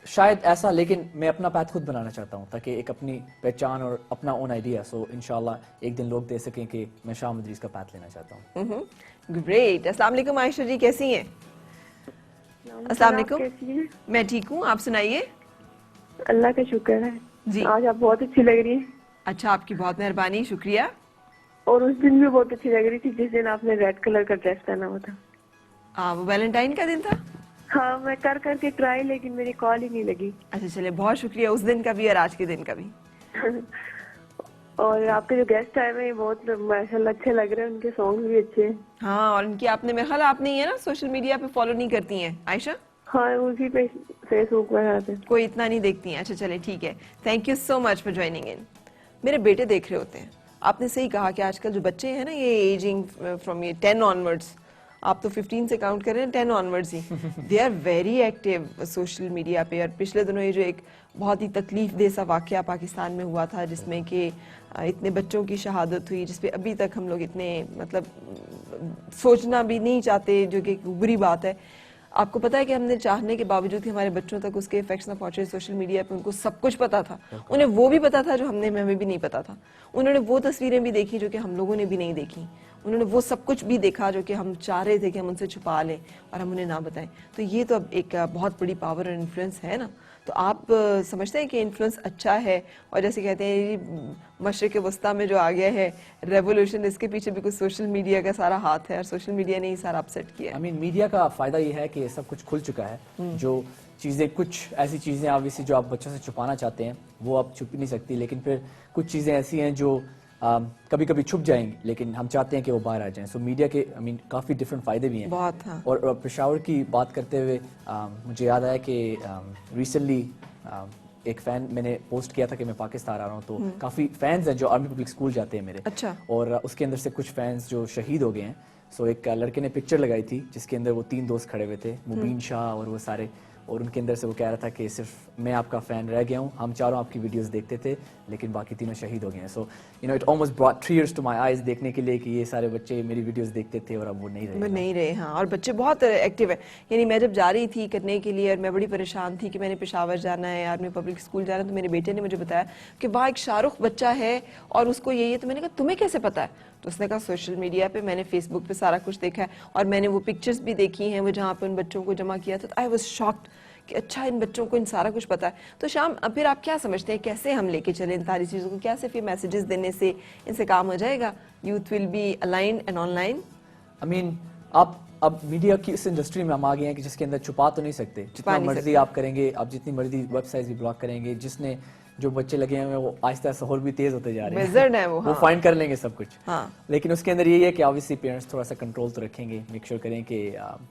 शायद ऐसा, लेकिन मैं अपना पैथ खुद बनाना चाहता हूँ ताकि एक अपनी पहचान और अपना ओन आइडिया, सो इंशाल्लाह एक दिन लोग दे सकें कि मैं शाह मदरीस का पैथ लेना चाहता हूँ। ग्रेट। अस्सलाम वालेकुम आयशा जी, कैसी हैं? अस्सलाम वालेकुम, मैं ठीक हूँ, आप सुनाइए। अल्लाह का शुक्र है जी। आज आप बहुत अच्छी लग रही हैं। अच्छा, आपकी बहुत मेहरबानी, शुक्रिया। और उस दिन भी बहुत अच्छी लग रही थी जिस दिन आपने रेड कलर का ड्रेस पहना हुआ था। वो वैलेंटाइन का दिन था? हाँ, मैं कर करके ट्राई, लेकिन मेरी कॉल ही नहीं लगी। अच्छा चले, बहुत शुक्रिया उस दिन का भी और आज के दिन का भी। और आपके जो गेस्ट आए हुए हैं बहुत माशाल्लाह अच्छे लग रहे हैं, उनके सॉन्ग भी अच्छे हैं। हाँ, और उनकी आपने मेरे ख्याल आपने ये ना सोशल मीडिया पे फॉलो नहीं करती हैं आयशा? हाँ, उसी पे फेसबुक वगैरह पे कोई इतना नहीं देखती हैं। अच्छा चले, ठीक है, thank you so much for joining in. मेरे बेटे देख रहे होते हैं। आपने सही कहा कि आजकल जो बच्चे हैं ना, ये एजिंग फ्रॉम ये 10 ऑनवर्ड्स, आप तो 15 से काउंट कर रहे हैं, 10 ऑनवर्ड्स ही, they are very active social media पे। और पिछले दिनों ये जो एक बहुत ही तकलीफ दे सा वाक़या पाकिस्तान में हुआ था जिसमें कि इतने बच्चों की शहादत हुई, जिसपे अभी तक हम लोग इतने मतलब सोचना भी नहीं चाहते, जो कि एक बुरी बात है। आपको पता है कि हमने चाहने के बावजूद कि हमारे बच्चों तक उसके इफेक्ट्स ना पहुंचे सोशल मीडिया पे, उनको सब कुछ पता था, उन्हें वो भी पता था जो हमें भी नहीं पता था। उन्होंने वो तस्वीरें भी देखी जो कि हम लोगों ने भी नहीं देखी, उन्होंने वो सब कुछ भी देखा जो कि हम चाह रहे थे कि हम उनसे छुपा लें और हम उन्हें ना बताएं। तो ये तो अब एक बहुत बड़ी पावर और इन्फ्लुएंस है ना। तो आप समझते हैं कि इन्फ्लुएंस अच्छा है? और जैसे कहते हैं मशरिक़ वस्ता में जो आ गया है रेवोल्यूशन, इसके पीछे भी कुछ सोशल मीडिया का सारा हाथ है और सोशल मीडिया ने ही सारा अपसेट किया। आई मीन मीडिया का फायदा ये है कि सब कुछ खुल चुका है। जो चीज़ें, कुछ ऐसी चीज़ें ऑब्वियसली जो आप बच्चों से छुपाना चाहते हैं वो आप छुप नहीं सकती, लेकिन फिर कुछ चीज़ें ऐसी हैं जो कभी कभी छुप जाएंगी, लेकिन हम चाहते हैं कि वो बाहर आ जाएं। सो मीडिया के आई मीन काफ़ी डिफरेंट फ़ायदे भी हैं बहुत। हाँ। और पेशावर की बात करते हुए मुझे याद आया कि रिसेंटली एक फ़ैन मैंने पोस्ट किया था कि मैं पाकिस्तान आ रहा हूँ, तो काफ़ी फैंस हैं जो आर्मी पब्लिक स्कूल जाते हैं मेरे। अच्छा। और उसके अंदर से कुछ फैंस जो शहीद हो गए हैं। सो एक लड़के ने पिक्चर लगाई थी जिसके अंदर वो 3 दोस्त खड़े हुए थे, मुबीन शाह और वो सारे, और उनके अंदर से वो कह रहा था कि सिर्फ मैं आपका फ़ैन रह गया हूँ, हम चारों आपकी वीडियोस देखते थे लेकिन बाकी तीनों शहीद हो गए हैं। So you know it almost brought tears to my eyes देखने के लिए कि ये सारे बच्चे मेरी वीडियोस देखते थे और अब वो नहीं रहे। वो नहीं रहे, हाँ। और बच्चे बहुत एक्टिव है। यानी मैं जब जा रही थी करने के लिए और मैं बड़ी परेशान थी कि मैंने पेशावर जाना है, आर्मी पब्लिक स्कूल जाना है, तो मेरे बेटे ने मुझे बताया कि वहाँ एक शाहरुख बच्चा है और उसको ये तो मैंने कहा तुम्हें कैसे पता है? तो उसने कहा सोशल मीडिया पे, मैंने फेसबुक पे सारा कुछ देखा है और मैंने वो पिक्चर्स भी देखी हैं वो जहाँ पे उन बच्चों को जमा किया था। आई वाज शॉक्ड कि अच्छा इन बच्चों को इन सारा कुछ पता है। तो शाम फिर आप क्या समझते हैं कैसे हम लेके चले इन सारी चीज़ों को, कैसे फिर मैसेजेस देने से इनसे काम हो जाएगा? Youth will be aligned and online. I mean आप अब मीडिया की इस इंडस्ट्री में हम आ गए हैं कि जिसके अंदर छुपा तो नहीं सकते, जितना मर्जी आप करेंगे, आप जितनी मर्जी वेबसाइट्स भी ब्लॉक करेंगे, जिसने जो बच्चे लगे हैं वो आहिस्ता आहिस्ता और भी तेज होते जा रहे हैं, वो फाइंड कर लेंगे सब कुछ। हाँ। लेकिन उसके अंदर यही है कि ऑब्वियसली पेरेंट्स थोड़ा सा कंट्रोल तो रखेंगे, मेक श्योर करें कि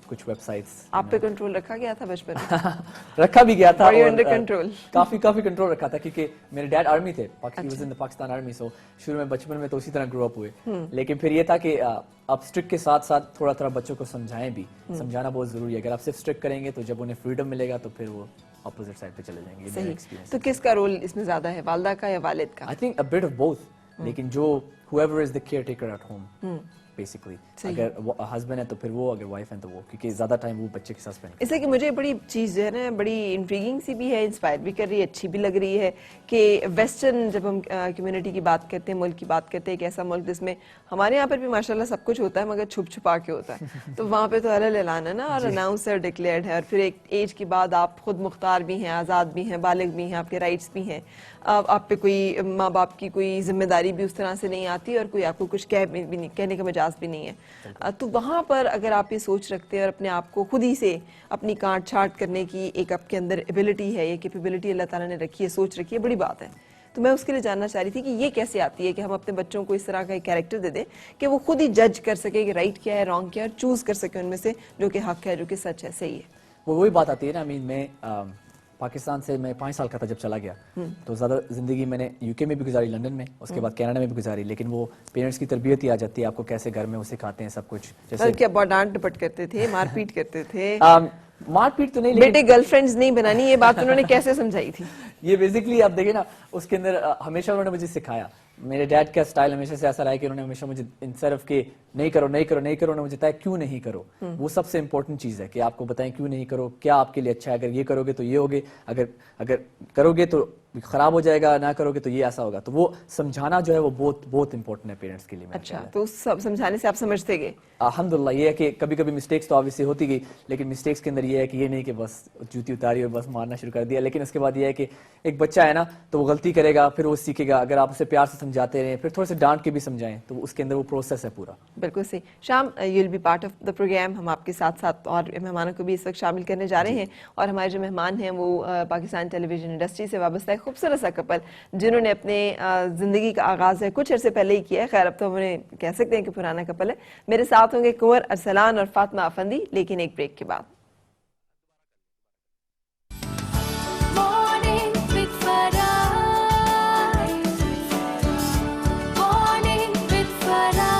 कुछ वेबसाइट्स आप पे कंट्रोल रखा गया था बचपन में? रखा भी गया था और अंडर कंट्रोल काफी कंट्रोल रखा था क्योंकि मेरे डैड आर्मी थे, पाकिस्तान आर्मी। सो शुरू में बचपन में तो उसी तरह ग्रो अप हुए, लेकिन फिर ये था कि आप स्ट्रिक्ट के साथ साथ थोड़ा थोड़ा बच्चों को समझाएं भी, समझाना बहुत जरूरी है। अगर आप सिर्फ स्ट्रिक्ट करेंगे तो जब उन्हें फ्रीडम मिलेगा तो फिर वो ऑपोजिट साइड पे चले जाएंगे। सही। तो किसका रोल इसमें ज्यादा है, वालिदा का या वालिद का? I think a bit of both, लेकिन जो whoever is the caretaker at home basically, अगर हस्बैंड है तो फिर वो, अगर वाइफ है तो वो, क्योंकि ज्यादा टाइम वो बच्चे के साथ स्पेंड करते हैं। इसलिए कि मुझे बड़ी चीज़ जो है ना बड़ी इंट्रीगिंग सी भी है, इंस्पायर भी कर रही है, अच्छी भी लग रही है कि वेस्टर्न जब हम कम्युनिटी की बात करते हैं, मुल्क की बात करते हैं, एक ऐसा मुल्क जिसमें हमारे यहाँ पर भी माशाल्लाह सब कुछ होता है मगर छुप छुपा के होता है, तो वहाँ पे तो अलग ऐलान है ना और अनाउंस और डिक्लेयर्ड है, और फिर एक एज के बाद आप खुद मुख्तार भी हैं, आज़ाद भी हैं, बालिग भी हैं, आपके राइट्स भी हैं, आप पे कोई माँ बाप की कोई जिम्मेदारी भी उस तरह से नहीं आती और कोई आपको कुछ कहने का मजाज भी नहीं है। तो वहाँ पर अगर आप ये सोच रखते हैं और अपने आप को खुद ही से अपनी काट छाट करने की एक आपके अंदर एबिलिटी है, ये कैपेबिलिटी अल्लाह ताला ने रखी है, सोच रखी है, बड़ी बात है। तो मैं उसके लिए जानना चाह रही थी कि ये कैसे आती है कि हम अपने बच्चों को इस तरह का एक कैरेक्टर दे दें कि वो खुद ही जज कर सके कि राइट क्या है, रॉन्ग क्या है, और चूज कर सके उनमें से जो कि हक है, जो कि सच है, सही है। वो वही बात आती है ना। आई मीन मैं पाकिस्तान से मैं 5 साल का था जब चला गया, तो ज़्यादा ज़िंदगी मैंने यूके में भी गुजारी, लंदन में, उसके बाद कनाडा में भी गुजारी, लेकिन वो पेरेंट्स की तरबियत ही आ जाती है, आपको कैसे घर में वो सिखाते हैं सब कुछ। जैसे क्या बहुत डांट डपट करते थे, मारपीट करते थे? मारपीट तो नहीं, बेटे गर्लफ्रेंड्स नहीं बनानी, ये बात उन्होंने कैसे समझाई थी? ये बेसिकली आप देखिए ना, उसके अंदर हमेशा उन्होंने मुझे सिखाया। मेरे डैड का स्टाइल हमेशा से ऐसा रहा है कि उन्होंने हमेशा मुझे इंस्टेड ऑफ के नहीं करो नहीं करो नहीं करो, उन्होंने मुझे बताया क्यों नहीं करो। वो सबसे इंपॉर्टेंट चीज है कि आपको बताएं क्यों नहीं करो, क्या आपके लिए अच्छा है, अगर ये करोगे तो ये होगे, अगर करोगे तो खराब हो जाएगा, ना करोगे तो ये ऐसा होगा। तो वो समझाना जो है वो बहुत इंपॉर्टेंट है पेरेंट्स के लिए। अच्छा, तो सब समझाने से आप समझते गए? अल्हम्दुलिल्लाह। ये है कि कभी कभी मिस्टेक्स तो ऑब्वियसली होती गई, लेकिन मिस्टेक्स के अंदर ये है कि ये नहीं कि बस जूती उतारी और बस मारना शुरू कर दिया, लेकिन उसके बाद ये है कि एक बच्चा है ना तो वो गलती करेगा, फिर वो सीखेगा। अगर आप उसे प्यार से समझाते रहें, फिर थोड़े से डांट के भी समझाएं, तो उसके अंदर वो प्रोसेस है पूरा। बिल्कुल सही। Sham, you will be part of the programme. हम आपके साथ साथ और मेहमानों को भी इस वक्त शामिल करने जा रहे हैं, और हमारे जो मेहमान हैं वो पाकिस्तान टेलीविजन इंडस्ट्री से वाबस्ता एक खूबसूरत सा कपल जिन्होंने अपने जिंदगी का आगाज है कुछ अर्से पहले ही किया है। खैर अब तो हम उन्हें कह सकते हैं कि पुराना कपल है। मेरे साथ होंगे कुंवर अरसलान और फातिमा अफंदी, लेकिन एक ब्रेक के बाद। Morning with Farah. Morning with Farah.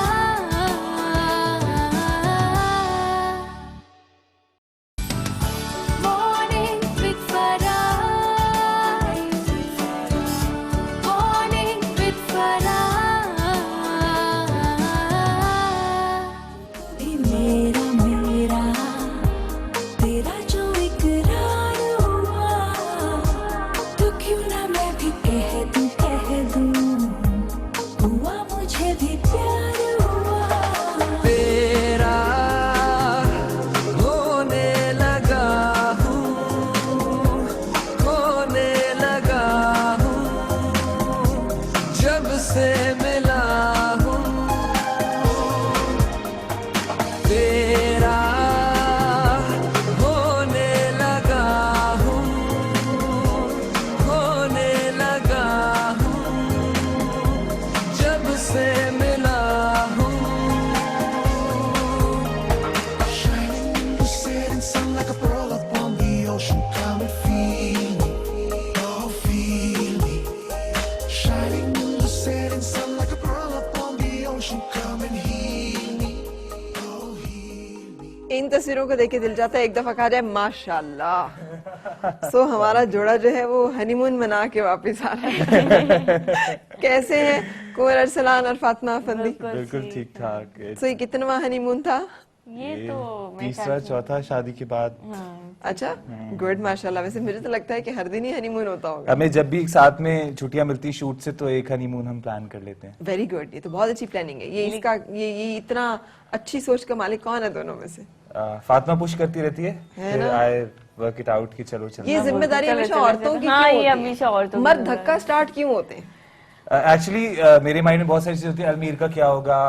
Morning with Farah. Morning with Farah. मेरा मेरा तेरा जो इकरार हुआ, तो क्यों ना मैं भी कह दूं हुआ मुझे भी प्यार हुआ। तेरा होने लगा हूँ, खोने लगा हूँ, जब से मिला हूँ। तेरा होने लगा हूँ, खोने लगा हूँ, जब से मिला हूँ। Shining in the setting sun like a pearl upon the ocean. Come and feel me, oh feel me. Shining in the setting sun like a pearl upon the ocean. Come and heal me, oh heal me. इन तस्वीरों को देख के दिल चाहता है एक दफा कहा जाए माशाल्लाह। सो हमारा जोड़ा जो है वो हनीमून मना के वापस आ रहा है। कैसे हैं कुंवर अरसलान और फातिमा अफंदी? बिल्कुल ठीक ठाक। सो ये कितनवा हनीमून था? ये तो मैं तीसरा चौथा शादी के बाद। अच्छा, गुड माशाल्लाह। वैसे मुझे तो लगता है कि हर दिन ही हनीमून होता होगा। हमें जब भी साथ में छुट्टियां मिलती शूट से तो एक हनीमून हम प्लान कर लेते हैं। वेरी गुड, ये तो बहुत अच्छी प्लानिंग है। ये इसका ये इतना अच्छी सोच का मालिक कौन है दोनों में से? फातिमा पुश करती रहती है, फिर ना? आई वर्क इट आउट कि चलो चलो। ये जिम्मेदारी हमेशा औरतों की हाँ, क्यों ये होती है? हमेशा औरतों की मर्द धक्का स्टार्ट क्यों होते हैं? एक्चुअली मेरे माइंड में बहुत सारी चीजें होती है, अलमीर का क्या होगा,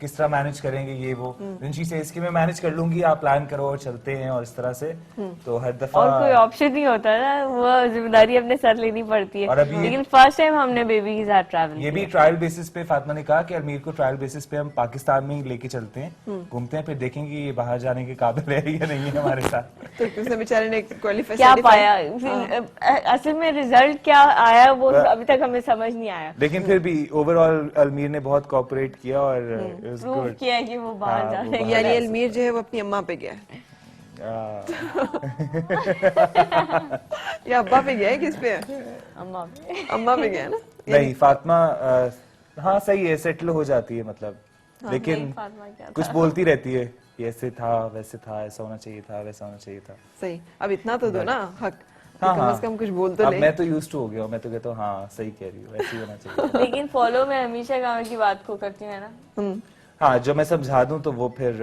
किस तरह मैनेज करेंगे ये वो। ऋषि से इसकी मैं मैनेज कर लूंगी, आप प्लान करो और चलते हैं और इस तरह से। तो हर दफा और कोई ऑप्शन नहीं होता ना, वो जिम्मेदारी अपने सर लेनी पड़ती और है। अभी लेकिन फर्स्ट टाइम हमने बेबी के साथ ट्रैवल ये भी ट्रायल बेसिस पे फातिमा ने कहा कि अलमीर को ट्रायल बेसिस पे हम पाकिस्तान में ही लेके चलते हैं, घूमते हैं, फिर देखेंगे ये बाहर जाने के काबिल है या नहीं है हमारे साथ। तो उसने बेचारे ने क्वालिफाई क्या पाया, असल में रिजल्ट क्या आया वो अभी तक हमें समझ नहीं आया। लेकिन फिर भी ओवरऑल अलमीर ने बहुत कोऑपरेट किया और इट वाज प्रूव गुड। किया कि वो बाहर हाँ, जा वो रहे हैं। यानी अलमीर जो है वो अपनी अम्मा पे गया है या अब्बा पे गया है? किस पे है? अम्मा पे। अम्मा पे गया है ना? नहीं फातिमा हाँ सही है, सेटल हो जाती है मतलब, लेकिन फातिमा क्या कुछ बोलती रहती है, ये ऐसे था वैसे था, ऐसा होना चाहिए था वैसा होना चाहिए था। सही, अब इतना तो दो ना हक, हाँ, कम से कम कुछ बोल तो अब ले। मैं तो यूज्ड टू हो गया हूँ, मैं तो कहता हूँ हाँ सही कह रही हूँ, ऐसे ही होना चाहिए। लेकिन फॉलो मैं हमेशा गाँव की बात को करती हूँ ना। हाँ जो मैं समझा दूं तो वो फिर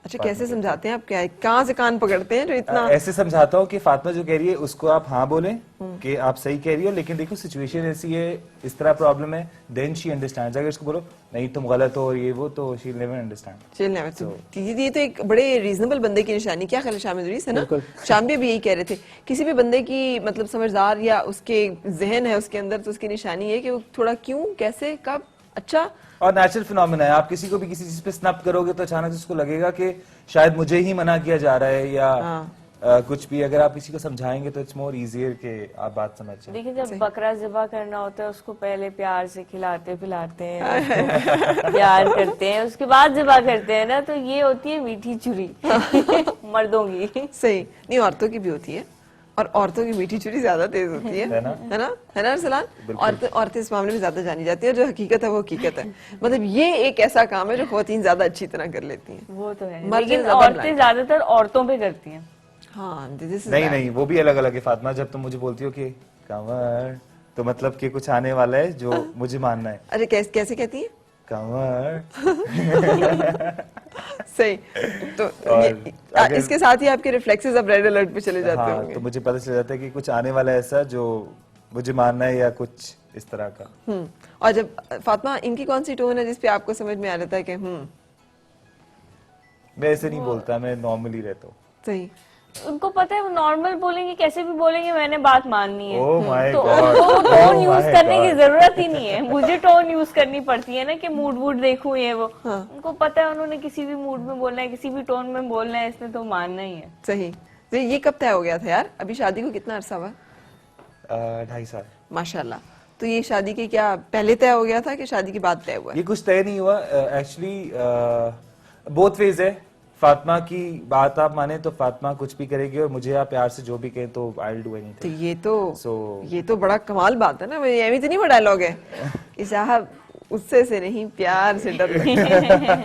अच्छा, कैसे समझाते हैं आप? क्या कहाँ से कान पकड़ते हैं जो इतना? ऐसे समझाता हूँ कि फातिमा जो कह रही है उसको आप हाँ बोलें कि आप सही कह रही हो, लेकिन देखो सिचुएशन ऐसी है, इस तरह प्रॉब्लम है, देन शी अंडरस्टैंड। अगर इसको बोलो नहीं तुम गलत हो और ये वो, तो शी नेवर अंडरस्टैंड। चल ये तो एक बड़े रीजनेबल बंदे की निशानी। क्या ख्याल है शामिल है ना? शाम भी यही कह रहे थे, किसी भी बंदे की मतलब समझदार या उसके जहन है उसके अंदर, तो उसकी निशानी है कि वो थोड़ा क्यों, कैसे, कब। अच्छा, और नेचुरल फिनोमेना है, आप किसी को भी किसी चीज पे स्नैप करोगे तो अचानक उसको लगेगा कि शायद मुझे ही मना किया जा रहा है या कुछ भी। अगर आप किसी को समझाएंगे तो इट्स मोर इजियर कि आप बात समझ जाए। देखिए जब बकरा ज़िबा करना होता है उसको पहले प्यार से खिलाते पिलाते हैं, प्यार करते हैं, उसके बाद ज़िबा करते हैं ना, तो ये होती है मीठी छुरी मर्दों की। सही नहीं, औरतों की भी होती है, और औरतों की मीठी छुरी ज्यादा तेज होती है ना? है ना अरसलान? औरतें इस मामले में ज्यादा जानी जाती है, जो हकीकत है वो हकीकत है। मतलब ये एक ऐसा काम है जो खवातीन ज्यादा अच्छी तरह कर लेती हैं। वो तो है, मर्द लेकिन ज्यादा औरतें ज्यादातर औरतों पे करती हैं। हाँ, this is नहीं bad. नहीं वो भी अलग अलग है फातिमा। जब तुम मुझे बोलती हो कि कंवर, तो मतलब कि कुछ आने वाला है जो मुझे मानना है। अरे कैसे कहती है कंवर? सही। तो इसके साथ ही आपके रिफ्लेक्सेस अब रेड अलर्ट पे चले जाते होंगे। तो मुझे पता चल जाता है कि कुछ आने वाला है ऐसा जो मुझे मानना है या कुछ इस तरह का। और जब फातिमा, इनकी कौन सी टोन है जिसपे आपको समझ में आ जाता है कि मैं ऐसे नहीं बोलता, मैं नॉर्मली रहता हूँ। सही। उनको पता है वो नॉर्मल बोलेंगे, कैसे भी बोलेंगे, मैंने बात माननी है। Oh my तो God. उनको टोन Oh यूज my करने की God. जरूरत ही नहीं है, मुझे टोन यूज करनी पड़ती है ना कि मूड वूड देखूं ये वो। उनको पता है उन्होंने किसी भी मूड में बोलना है, किसी भी टोन में बोलना है, इसने तो मानना ही है। सही। तो ये कब तय हो गया था यार? अभी शादी को कितना अरसा हुआ? 2.5 साल। माशाल्लाह। तो ये शादी के क्या पहले तय हो गया था कि शादी के बाद तय हुआ? ये कुछ तय नहीं हुआ एक्चुअली, बोथ वेज है। फातिमा की बात आप माने तो फातिमा कुछ भी करेगी, और मुझे आप प्यार से जो भी कहें तो आई विल डू तो एनीथिंग। ये तो बड़ा कमाल बात है ना, ये तो नहीं बड़ा डायलॉग है कि साहब उससे से नहीं, प्यार से डर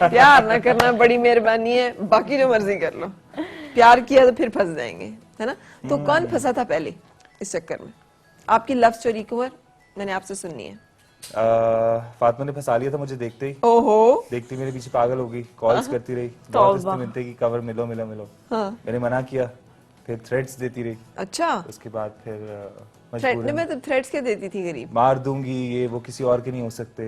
प्यार ना करना बड़ी मेहरबानी है, बाकी जो मर्जी कर लो। प्यार किया तो फिर फंस जाएंगे, है ना? तो कौन फंसा था पहले इस चक्कर में? आपकी लव स्टोरी कुंवर मैंने आपसे सुननी है। फातिमा ने फंसा लिया था मुझे देखते ही। ओहो। देखती मेरे पीछे पागल हो गई, कॉल्स करती रही, बहुत हंसते मिलते कि कवर मिलो मिलो मिलो। मैंने मना किया, फिर थ्रेट्स देती रही। अच्छा, उसके बाद फिर थ्रेट में तो थ्रेट्स क्या देती थी? गरीब मार दूंगी, ये वो किसी और के नहीं हो सकते,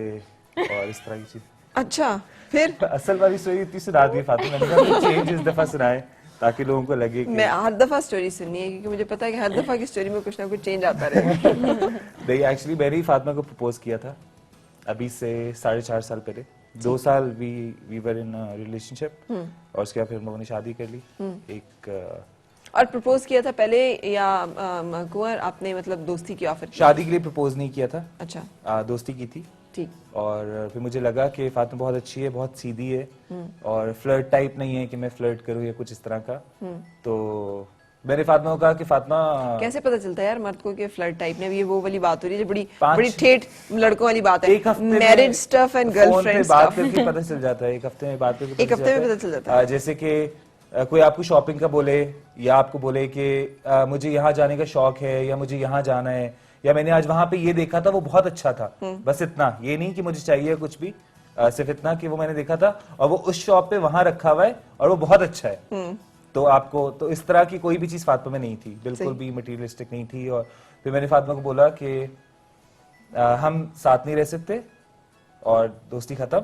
और इस तरह की चीज। अच्छा, फिर असल वाली स्टोरी इतनी सुना दी फातिमा ने, चेंज इस दफा सुनाए ताकि लोगों को लगे कि मैं हर दफा स्टोरी सुननी है, क्योंकि मुझे पता है कि हर दफा की स्टोरी में कुछ ना कुछ चेंज आता रहेगा। नहीं एक्चुअली मैंने ही फातिमा को प्रपोज किया था अभी से 4.5 साल पहले। 2 साल वी वर इन रिलेशनशिप, और उसके बाद फिर हम लोगों ने शादी कर ली। एक और प्रपोज किया था पहले या कुंवर आपने मतलब दोस्ती की ऑफर की? शादी के लिए प्रपोज नहीं किया था। अच्छा। दोस्ती की थी, ठीक। और फिर मुझे लगा कि फातिमा बहुत अच्छी है, बहुत सीधी है और फ्लर्ट टाइप नहीं है कि मैं फ्लर्ट करूँ या कुछ इस तरह का। तो मैंने फातिमा को कहा कि फातिमा, कैसे पता चलता है यार मर्द को कि फ्लर्ट टाइप ने? ये वो वाली बात हो रही है जो बड़ी 5 बड़ी ठेठ लड़कों वाली बात है, एक हफ्ते में मैरिज स्टफ एंड गर्लफ्रेंड बात स्टफ। करके पता चल जाता है, एक हफ्ते में बात करके एक हफ्ते में पता चल जाता है। जैसे कि कोई आपको शॉपिंग का बोले या आपको बोले कि मुझे यहाँ जाने का शौक है या मुझे यहाँ जाना है या मैंने आज वहां पे ये देखा था वो बहुत अच्छा था, बस इतना, ये नहीं कि मुझे चाहिए कुछ भी, सिर्फ इतना कि वो मैंने देखा था और वो उस शॉप पे वहां रखा हुआ है और वो बहुत अच्छा है। तो आपको तो इस तरह की कोई भी चीज फातिमा में नहीं थी, बिल्कुल भी मटेरियलिस्टिक नहीं थी। और फिर मैंने फातिमा को बोला कि हम साथ नहीं रह सकते और दोस्ती खत्म,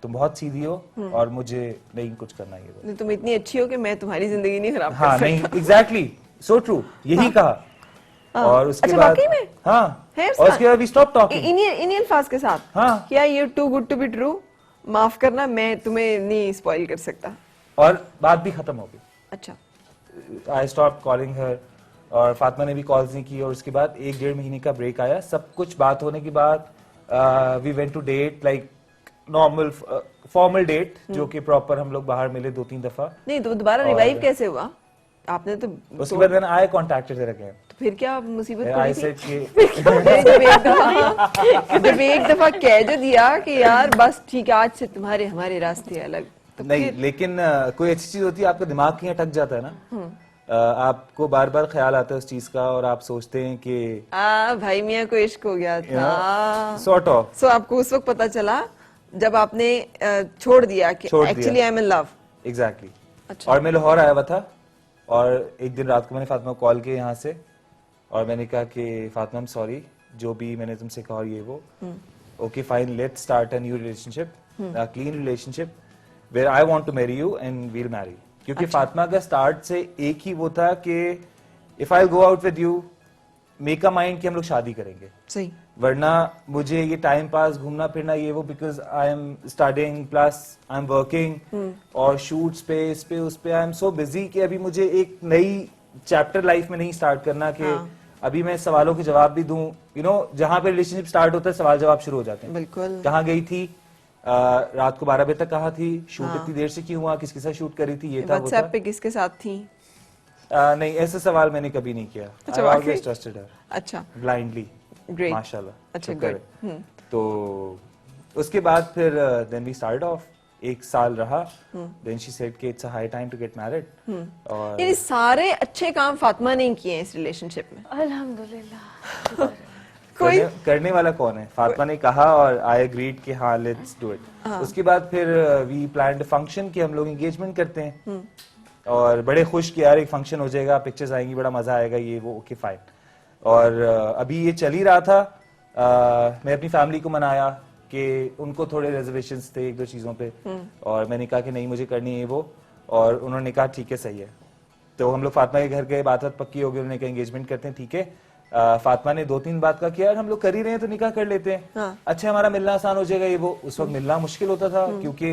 तुम बहुत सीधी हो और मुझे नहीं कुछ करना ये। तुम इतनी अच्छी हो कि मैं तुम्हारी जिंदगी नहीं खराब हाँ कर नहीं, एग्जैक्टली, सो ट्रू, यही कहा। और उसके अच्छा, बाद वाकई में? हाँ, है और उसके बाद वी स्टॉप टॉकिंग इन्हीं अल्फाज के साथ। हाँ। क्या ये too good to be true, माफ करना मैं तुम्हें नहीं स्पॉइल कर सकता, और बात भी खत्म हो गई। अच्छा। आई स्टॉप कॉलिंग हर और फातिमा ने भी कॉल्स नहीं की। और उसके बाद 1-1.5 महीने का ब्रेक आया, सब कुछ बात होने के बाद we went to date, like normal formal date, जो कि प्रॉपर हम लोग बाहर मिले 2-3 दफा। नहीं तो दोबारा रिवाइव कैसे हुआ? आपने तो उसके बाद मैंने आई कॉन्टैक्टेड हर अगेन। तो फिर क्या मुसीबत आई पड़ी थी? सेड कि जब एक दफा कह जो दिया कि यार बस ठीक है, आज से तुम्हारे हमारे रास्ते अलग, तो नहीं, लेकिन कोई अच्छी चीज होती है, आपका दिमाग कहीं अटक जाता है ना, आपको बार बार ख्याल आता है उस चीज का और आप सोचते हैं कि भाई मियाँ को इश्क हो गया था, सॉर्ट ऑफ। सो आपको उस वक्त पता चला जब आपने छोड़ दिया कि actually I am in love. Exactly. अच्छा। और मैं लाहौर आया हुआ था और एक दिन रात को मैंने फातिमा को कॉल किया यहाँ से और मैंने कहा कि फातिमा, सॉरी जो भी मैंने तुमसे कहा ये वो, okay fine, let's start a new relationship, a clean relationship where I want to marry you and we'll marry. क्योंकि फातिमा का स्टार्ट से एक ही वो था कि if I go out with you, make a mind कि हम लोग शादी करेंगे। सही। वरना मुझे ये टाइम पास घूमना फिरना ये वो, because I am studying plus I am working और शूट्स पे इस पे उस पे आई एम सो बिजी कि अभी मुझे एक नई चैप्टर लाइफ में नहीं स्टार्ट करना कि अभी मैं सवालों के जवाब भी दूं। यू नो, जहां पे रिलेशनशिप स्टार्ट होता है सवाल जवाब शुरू हो जाते हैं। बिल्कुल। कहाँ गई थी, रात को 12 बजे तक कहाँ थी, शूट इतनी देर से क्यों हुआ, किसके साथ शूट करी थी, ये था वो था। व्हाट्सएप पे किसके साथ थी? नहीं, ऐसे सवाल मैंने कभी नहीं किया। अच्छा, I वाकई? always trusted her अच्छा, blindly, ग्रेट, माशाल्लाह। अच्छा, शुक्र good. है। तो उसके बाद फिर देन वी स्टार्ट ऑफ, 1 साल रहा, देन शी सेड कि it's a high time to get married. और यानी सारे अच्छे काम फातिमा ने किए हैं इस रिलेशनशिप में। अल्हम्दुलिल्लाह। कोई करने वाला कौन है? फातिमा ने कहा और आई एग्रीड कि हाँ लेट्स डू इट। उसके बाद फिर वी प्लान्ड फंक्शन कि हम लोग एंगेजमेंट करते हैं और बड़े खुश कि यार एक फंक्शन हो जाएगा, पिक्चर्स आएंगी, बड़ा मजा आएगा, ये वो, ओके फाइन। और अभी ये चल ही रहा था, मैं अपनी फैमिली को मनाया कि उनको थोड़े रिजर्वेशंस थे 1-2 चीजों पे और मैंने कहा कि नहीं मुझे करनी है वो, और उन्होंने कहा ठीक है सही है। तो हम लोग फातिमा के घर गए, बात पक्की हो गई, उन्होंने कहा एंगेजमेंट करते हैं, ठीक है। फातिमा ने 2-3 बात का किया, यार हम लोग कर ही रहे हैं तो निकाह कर लेते हैं। हाँ। अच्छा हमारा मिलना आसान हो जाएगा ये वो। उस वक्त मिलना मुश्किल होता था क्योंकि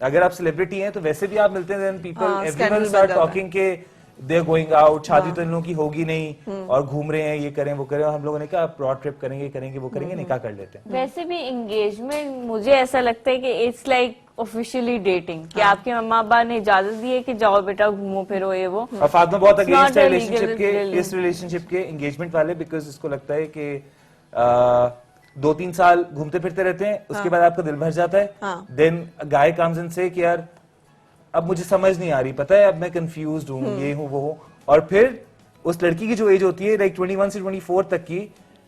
अगर आप सेलिब्रिटी हैं तो वैसे भी आप मिलते हैं, then people everyone start talking के दे आर गोइंग आउट, शादी तो इन लोगों की होगी नहीं और घूम रहे हैं, ये करें वो करें। हम लोगों ने कहा ब्रॉड ट्रिप करेंगे वो करेंगे, निकाह कर लेते हैं। वैसे भी एंगेजमेंट मुझे ऐसा लगता है कि इट्स लाइक ऑफिशियली डेटिंग, कि आपके मम्मा पापा ने इजाजत दी है कि जाओ बेटा घूमो फिरो ये वो। और फातिमा बहुत It's अगेंस्ट not है a रिलेशनशिप legal के, really. इस रिलेशनशिप के एंगेजमेंट वाले, बिकॉज इसको लगता है कि 2-3 साल घूमते फिरते रहते हैं, उसके बाद आपका दिल भर जाता है, देन गाय कम्स इन से कि यार अब मुझे समझ नहीं आ रही, पता है अब मैं कंफ्यूज्ड हूँ, ये हूँ वो हूँ। और फिर उस लड़की की जो एज होती है लाइक 21 से 24 तक की,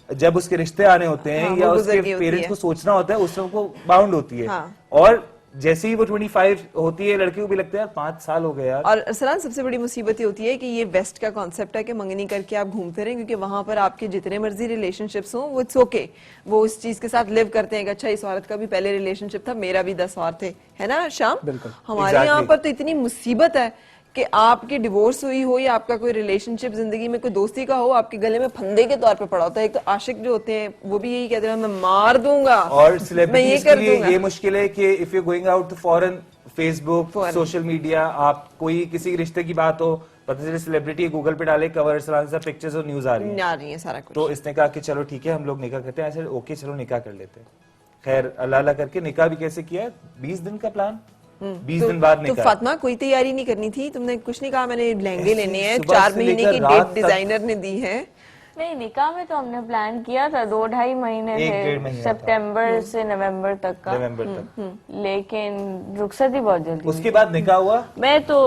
जब उसके रिश्ते आने होते हैं या उसके पेरेंट्स को सोचना होता है, उस वक्त वो बाउंड होती है। और जैसे ही वो 25 होती है, लड़की को भी लगता है यार 5 साल हो गए यार। और अरसलान सबसे बड़ी मुसीबत ये होती है कि ये वेस्ट का कॉन्सेप्ट है कि मंगनी करके आप घूमते रहें, क्योंकि वहां पर आपके जितने मर्जी रिलेशनशिप्स हों वो इट्स ओके, वो उस चीज के साथ लिव करते हैं कि अच्छा इस औरत का भी पहले रिलेशनशिप था, मेरा भी 10 और थे, है ना शाम? बिल्कुल। हमारे यहाँ पर तो इतनी मुसीबत है कि आपकी डिवोर्स हुई हो या आपका कोई रिलेशनशिप जिंदगी में कोई दोस्ती का हो, आपके गले में फंदे के तौर पे पड़ा होता है। एक तो आशिक जो होते हैं वो भी यही कहते हैं मैं मार दूंगा, और मैं ये सेलिब्रिटीज के कर लिए दूंगा। ये मुश्किल है कि if you going out to foreign, Facebook, social media, आप कोई किसी रिश्ते की बात हो पता चले सेलिब्रिटी गूगल पे डाले कवर अरसलान साहब पिक्चर्स और न्यूज आ रही है, आ रही है सारा कुछ। तो इसने कहा कि चलो ठीक है हम लोग निकाह करते हैं। ऐसे ओके चलो निकाह कर लेते हैं। खैर अल्लाह अल्लाह करके निकाह भी कैसे किया, 20 दिन का प्लान, 20 दिन बाद तो निकाह। फातिमा कोई तैयारी नहीं करनी थी? तुमने कुछ नहीं कहा मैंने लहंगे ऐसे लेने हैं, सुबह 4 से महीने लेकर की रात डेट तक। डिजाइनर ने दी है। नहीं, निकाह में तो हमने प्लान किया था 2-2.5 महीने एक थे, डेढ़ महीना था। सितंबर से नवंबर तक का, नवंबर तक। लेकिन रुखसत ही बहुत जल्दी उसके बाद निकाह हुआ। मैं तो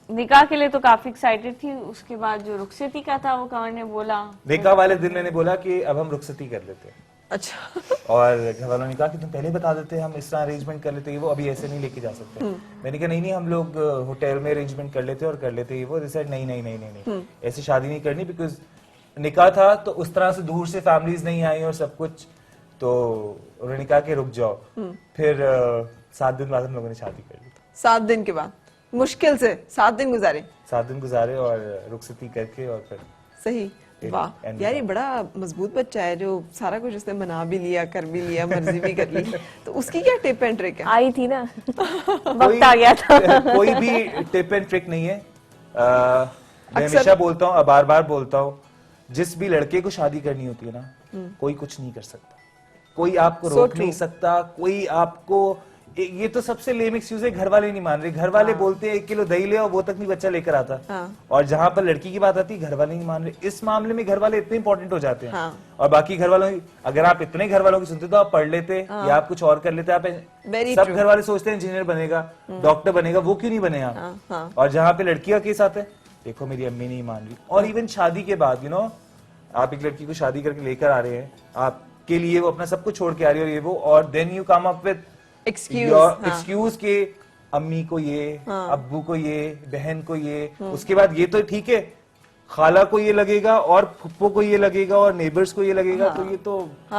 निकाह के लिए तो काफी एक्साइटेड थी। उसके बाद जो रुखसती का था वो कंवर ने बोला, निकाह वाले दिन मैंने बोला कि अब हम रुखसती कर लेते हैं। अच्छा। और घर वालों ने कहा कि तुम पहले बता देते, हम इस तरह अरेंजमेंट कर लेते, वो अभी ऐसे नहीं लेके जा सकते। मैंने कहा नहीं हम लोग होटल में अरेंजमेंट कर लेते और कर लेते। वो डिसाइड नहीं ऐसे शादी नहीं करनी, बिकॉज निकाह था तो उस तरह से दूर से फैमिलीज नहीं आई और सब कुछ, तो उन्होंने कहा कि रुक जाओ। फिर 7 दिन बाद हम लोगों ने शादी कर ली। 7 दिन के बाद मुश्किल से 7 दिन गुजारे। 7 दिन गुजारे और रुखसती करके और फिर सही। वाह यार, ये बड़ा मजबूत बच्चा है जो सारा कुछ उसने बना भी लिया, कर भी लिया, मर्जी भी कर ली। तो उसकी क्या टिप एंड ट्रिक है? आई थी ना, वक्त आ गया था। कोई भी टिप एंड ट्रिक नहीं है। मैं हमेशा बोलता हूँ, बार बार बोलता हूँ, जिस भी लड़के को शादी करनी होती है ना, कोई कुछ नहीं कर सकता, कोई आपको रोक नहीं सकता, कोई आपको, ये तो सबसे लेम एक्सक्यूज है, घर वाले नहीं मान रहे। घर वाले बोलते हैं 1 किलो दही ले और वो तक नहीं बच्चा लेकर आता। और जहां पर लड़की की बात आती है घर वाले नहीं मान रहे। इस मामले में घर वाले इतने इंपॉर्टेंट हो जाते हैं। और बाकी घर वालों, अगर आप इतने घर वालों की सुनते तो आप पढ़ लेते या आप कुछ और कर लेते। आप सब घर वाले सोचते हैं इंजीनियर बनेगा, डॉक्टर बनेगा, वो क्यों नहीं बने आप? और जहां पे लड़की का केस आता है, देखो मेरी अम्मी नहीं मान रही। और इवन शादी के बाद आप एक लड़की को शादी करके लेकर आ रहे हैं, आपके लिए वो अपना सब कुछ छोड़ के आ रही है और ये वो, और then you come up with excuse के अम्मी को ये, अब्बू को ये, बहन को ये, उसके बाद ये तो ठीक है, खाला को ये लगेगा और फुप्पो को ये लगेगा और नेबर्स को ये लगेगा। तो ये तो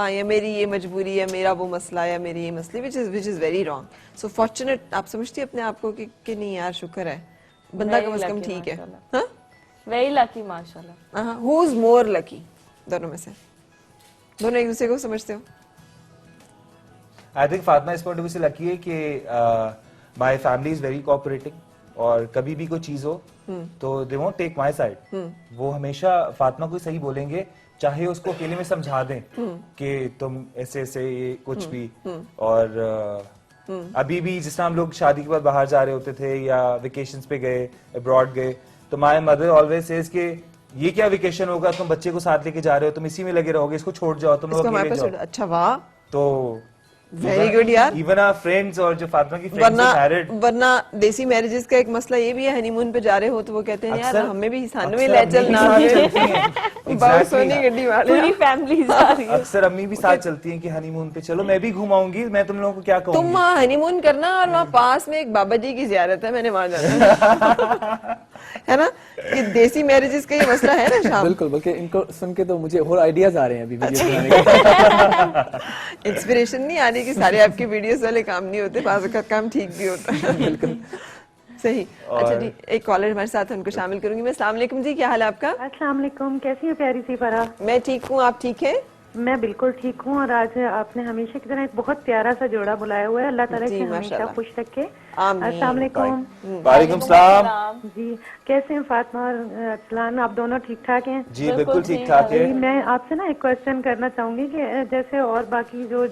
ये मेरी ये मजबूरी है, मेरा वो मसला है, मेरी ये मसले, which is very wrong. So fortunate आप समझती है अपने आप को कि नहीं यार शुक्र है बंदा कम से कम ठीक है। वेरी लकी माशाल्लाह। हु इज मोर लकी दोनों में से? दोनों एक दूसरे को समझते हो? आई थिंक फातिमा इस पॉइंट ऑफ व्यू से लकी है कि my family is very cooperating और कभी भी कोई चीज हो तो they won't take my side. वो हमेशा फातिमा को सही बोलेंगे, चाहे उसको अकेले में समझा दें कि तुम ऐसे ऐसे ये कुछ भी। और अभी भी जिस तरह हम लोग शादी के बाद बाहर जा रहे होते थे या वेकेशंस पे गए, अब्रॉड गए, तो माय मदर ऑलवेज सेज कि ये क्या वेकेशन होगा, तुम बच्चे को साथ लेके जा रहे हो, तुम इसी में लगे रहोगे, इसको छोड़ जाओ, तुम लोग अकेले जाओ। अच्छा वाह, तो वेरी गुड यार। इवन आवर फ्रेंड्स और जो फातिमा की फ्रेंड्स हैं मैरिड, वरना देसी मैरिजेस का एक मसला ये भी है, हनीमून पे जा रहे हो तो वो कहते हैं यार हमें भी सानू में ले चल ना, बहुत सोनी गड्डी वाले पूरी फैमिली जा रही है। अक्सर अम्मी भी साथ चलती हैं कि हनीमून पे चलो, मैं भी घुमाऊंगी, मैं तुम लोगों को क्या कहूंगी। तुम वहाँ हनीमून करना और वहाँ पास में एक बाबा जी की ज़ियारत है, मैंने वहाँ जाना है ना। कि देसी मैरिजेस का ये मसला है ना शाम। बिल्कुल, बल्कि इनको सुन के तो मुझे और आइडियाज आ रहे हैं अभी वीडियो बनाने के। इंस्पिरेशन नहीं आ रही कि सारे आपके वीडियोस वाले काम नहीं होते, बाज़ वक़्त काम ठीक भी होता है। बिल्कुल सही। अच्छा जी, एक कॉलर हमारे साथ, उनको शामिल करूंगी मैं। अस्सलाम वालेकुम जी, क्या हाल है आपका? अस्सलाम वालेकुम, कैसी है प्यारी सी फरा? मैं ठीक हूँ, आप ठीक हैं? मैं बिल्कुल ठीक हूँ। और आज आपने हमेशा की तरह एक बहुत प्यारा सा जोड़ा बुलाया हुआ है, अल्लाह ताला से हमेशा खुश रखे। अस्सलाम वालेकुम। वालेकुम सलाम जी, कैसे हैं फातिमा और अरसलान, आप दोनों ठीक ठाक हैं? जी बिल्कुल ठीक ठाक है। मैं आपसे ना एक क्वेश्चन करना चाहूंगी कि जैसे और बाकी जो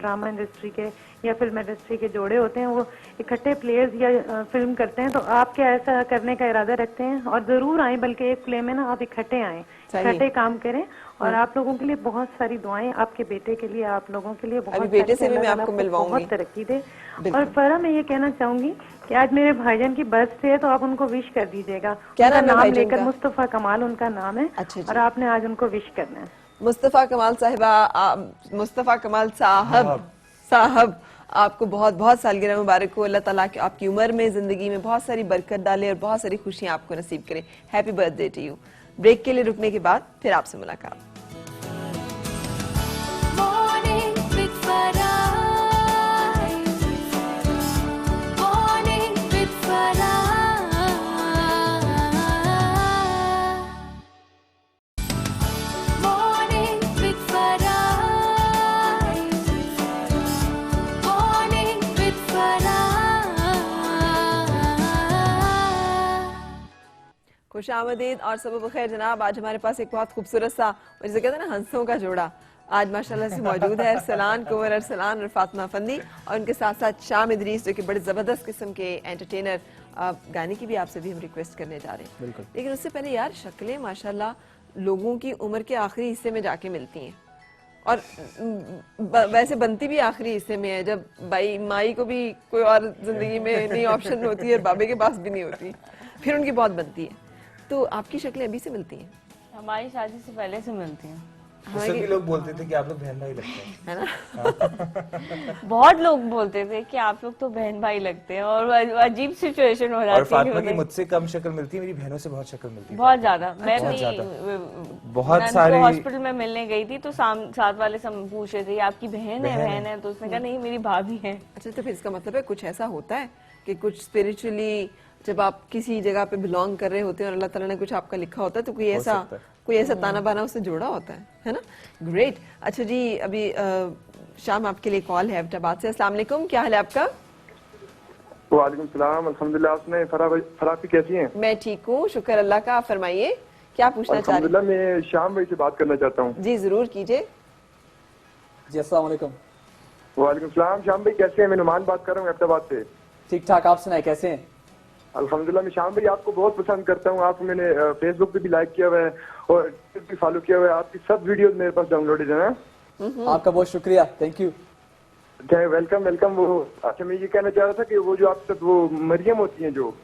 ड्रामा इंडस्ट्री के या फिल्म इंडस्ट्री के जोड़े होते हैं वो इकट्ठे प्लेयर्स या फिल्म करते हैं, तो आप क्या ऐसा करने का इरादा रखते हैं? और जरूर आए, बल्कि एक प्ले में ना आप इकट्ठे आए, इकट्ठे काम करें। और आप लोगों के लिए बहुत सारी दुआएं, आपके बेटे के लिए, आप लोगों के लिए बहुत, बेटे से भी मैं आपको मिलवाऊंगी, बहुत तरक्की दे। और फरा मैं ये कहना चाहूंगी कि आज मेरे भाईजान की बर्थडे है, तो आप उनको विश कर दीजिएगा। क्या नाम लेकर, मुस्तफा कमाल उनका नाम है। और आपने आज उनको विश करना है। मुस्तफा कमाल साहिबा, मुस्तफा कमाल साहब, आपको बहुत बहुत सालगिरह मुबारक हो। अल्लाह ताला आपकी उम्र में, जिंदगी में बहुत सारी बरकत डाले और बहुत सारी खुशियां आपको नसीब करे। Happy birthday to you. Break के लिए रुकने के बाद फिर आपसे मुलाकात। खुशामदीद और सबब खैर जनाब। आज हमारे पास एक बहुत खूबसूरत सा, जिसे कहते हैं ना, हंसों का जोड़ा आज माशाल्लाह से मौजूद है। अरसलान, कुंवर अरसलान और फातिमा फंदी, और उनके साथ साथ शाम इदरीस, जो कि बड़े ज़बरदस्त किस्म के एंटरटेनर। गाने की भी आपसे भी हम रिक्वेस्ट करने जा रहे हैं, बिल्कुल। लेकिन उससे पहले यार, शक्लें माशाल्लाह लोगों की उम्र के आखिरी हिस्से में जाके मिलती हैं, और वैसे बनती भी आखिरी हिस्से में है, जब भाई माई को भी कोई और जिंदगी में नई ऑप्शन होती है और बाबे के पास भी नहीं होती, फिर उनकी बहुत बनती है। तो आपकी शक्लें अभी से मिलती हैं? हमारी शादी से पहले से मिलती हैं। सभी लोग बोलते थे कि आप लोग बहन भाई लगते हैं, है ना? बहुत लोग बोलते थे कि आप लोग तो बहन भाई लगते हैं, और अजीब सिचुएशन हो जाती है। और फातिमा की मुझसे कम शक्ल मिलती है, मेरी बहनों से बहुत शक्ल मिलती है, बहुत ज्यादा। मैं बहुत भी सारी हॉस्पिटल में मिलने गई थी, तो साथ वाले सब पूछ रहे थे आपकी बहन है, तो उसने कहा नहीं मेरी भाभी है। अच्छा, तो फिर इसका मतलब है कुछ ऐसा होता है कि कुछ स्पिरिचुअली जब आप किसी जगह पे बिलोंग कर रहे होते हैं और अल्लाह ताला ने कुछ आपका लिखा होता है, तो कोई ऐसा ताना बाना उससे जोड़ा होता है ना? ग्रेट। अच्छा जी, अभी शाम आपके लिए कॉल है एबटाबाद से। अस्सलाम वालेकुम, क्या हाल है आपका? वालेकुम सलाम, अल्हम्दुलिल्लाह। आपने फराफी कैसी हैं? मैं ठीक हूँ, शुक्र अल्लाह का। आप फरमाइए, क्या पूछना चाह रहे हैं? मैं शाम भाई से बात करना चाहता हूँ। जी जरूर कीजिए। जी अस्सलाम वालेकुम। वालेकुम सलाम। शाम भाई कैसे हैं? मैं नुमान बात कर रहा हूँ एबटाबाद से। ठीक ठाक, आप सुनाए कैसे हैं? अल्हम्दुलिल्लाह। मैं शाम भाई आपको बहुत पसंद करता हूँ, आपको मैंने फेसबुक पे भी लाइक किया हुआ है और ट्विटर भी फॉलो किया हुआ है, आपकी सब वीडियोस मेरे पास डाउनलोडेड है ना। आपका बहुत शुक्रिया, थैंक यू। Welcome welcome. वो अच्छा, मैं ये कहना चाह रहा था कि वो जो आपके साथ वो मरियम होती हैं, जो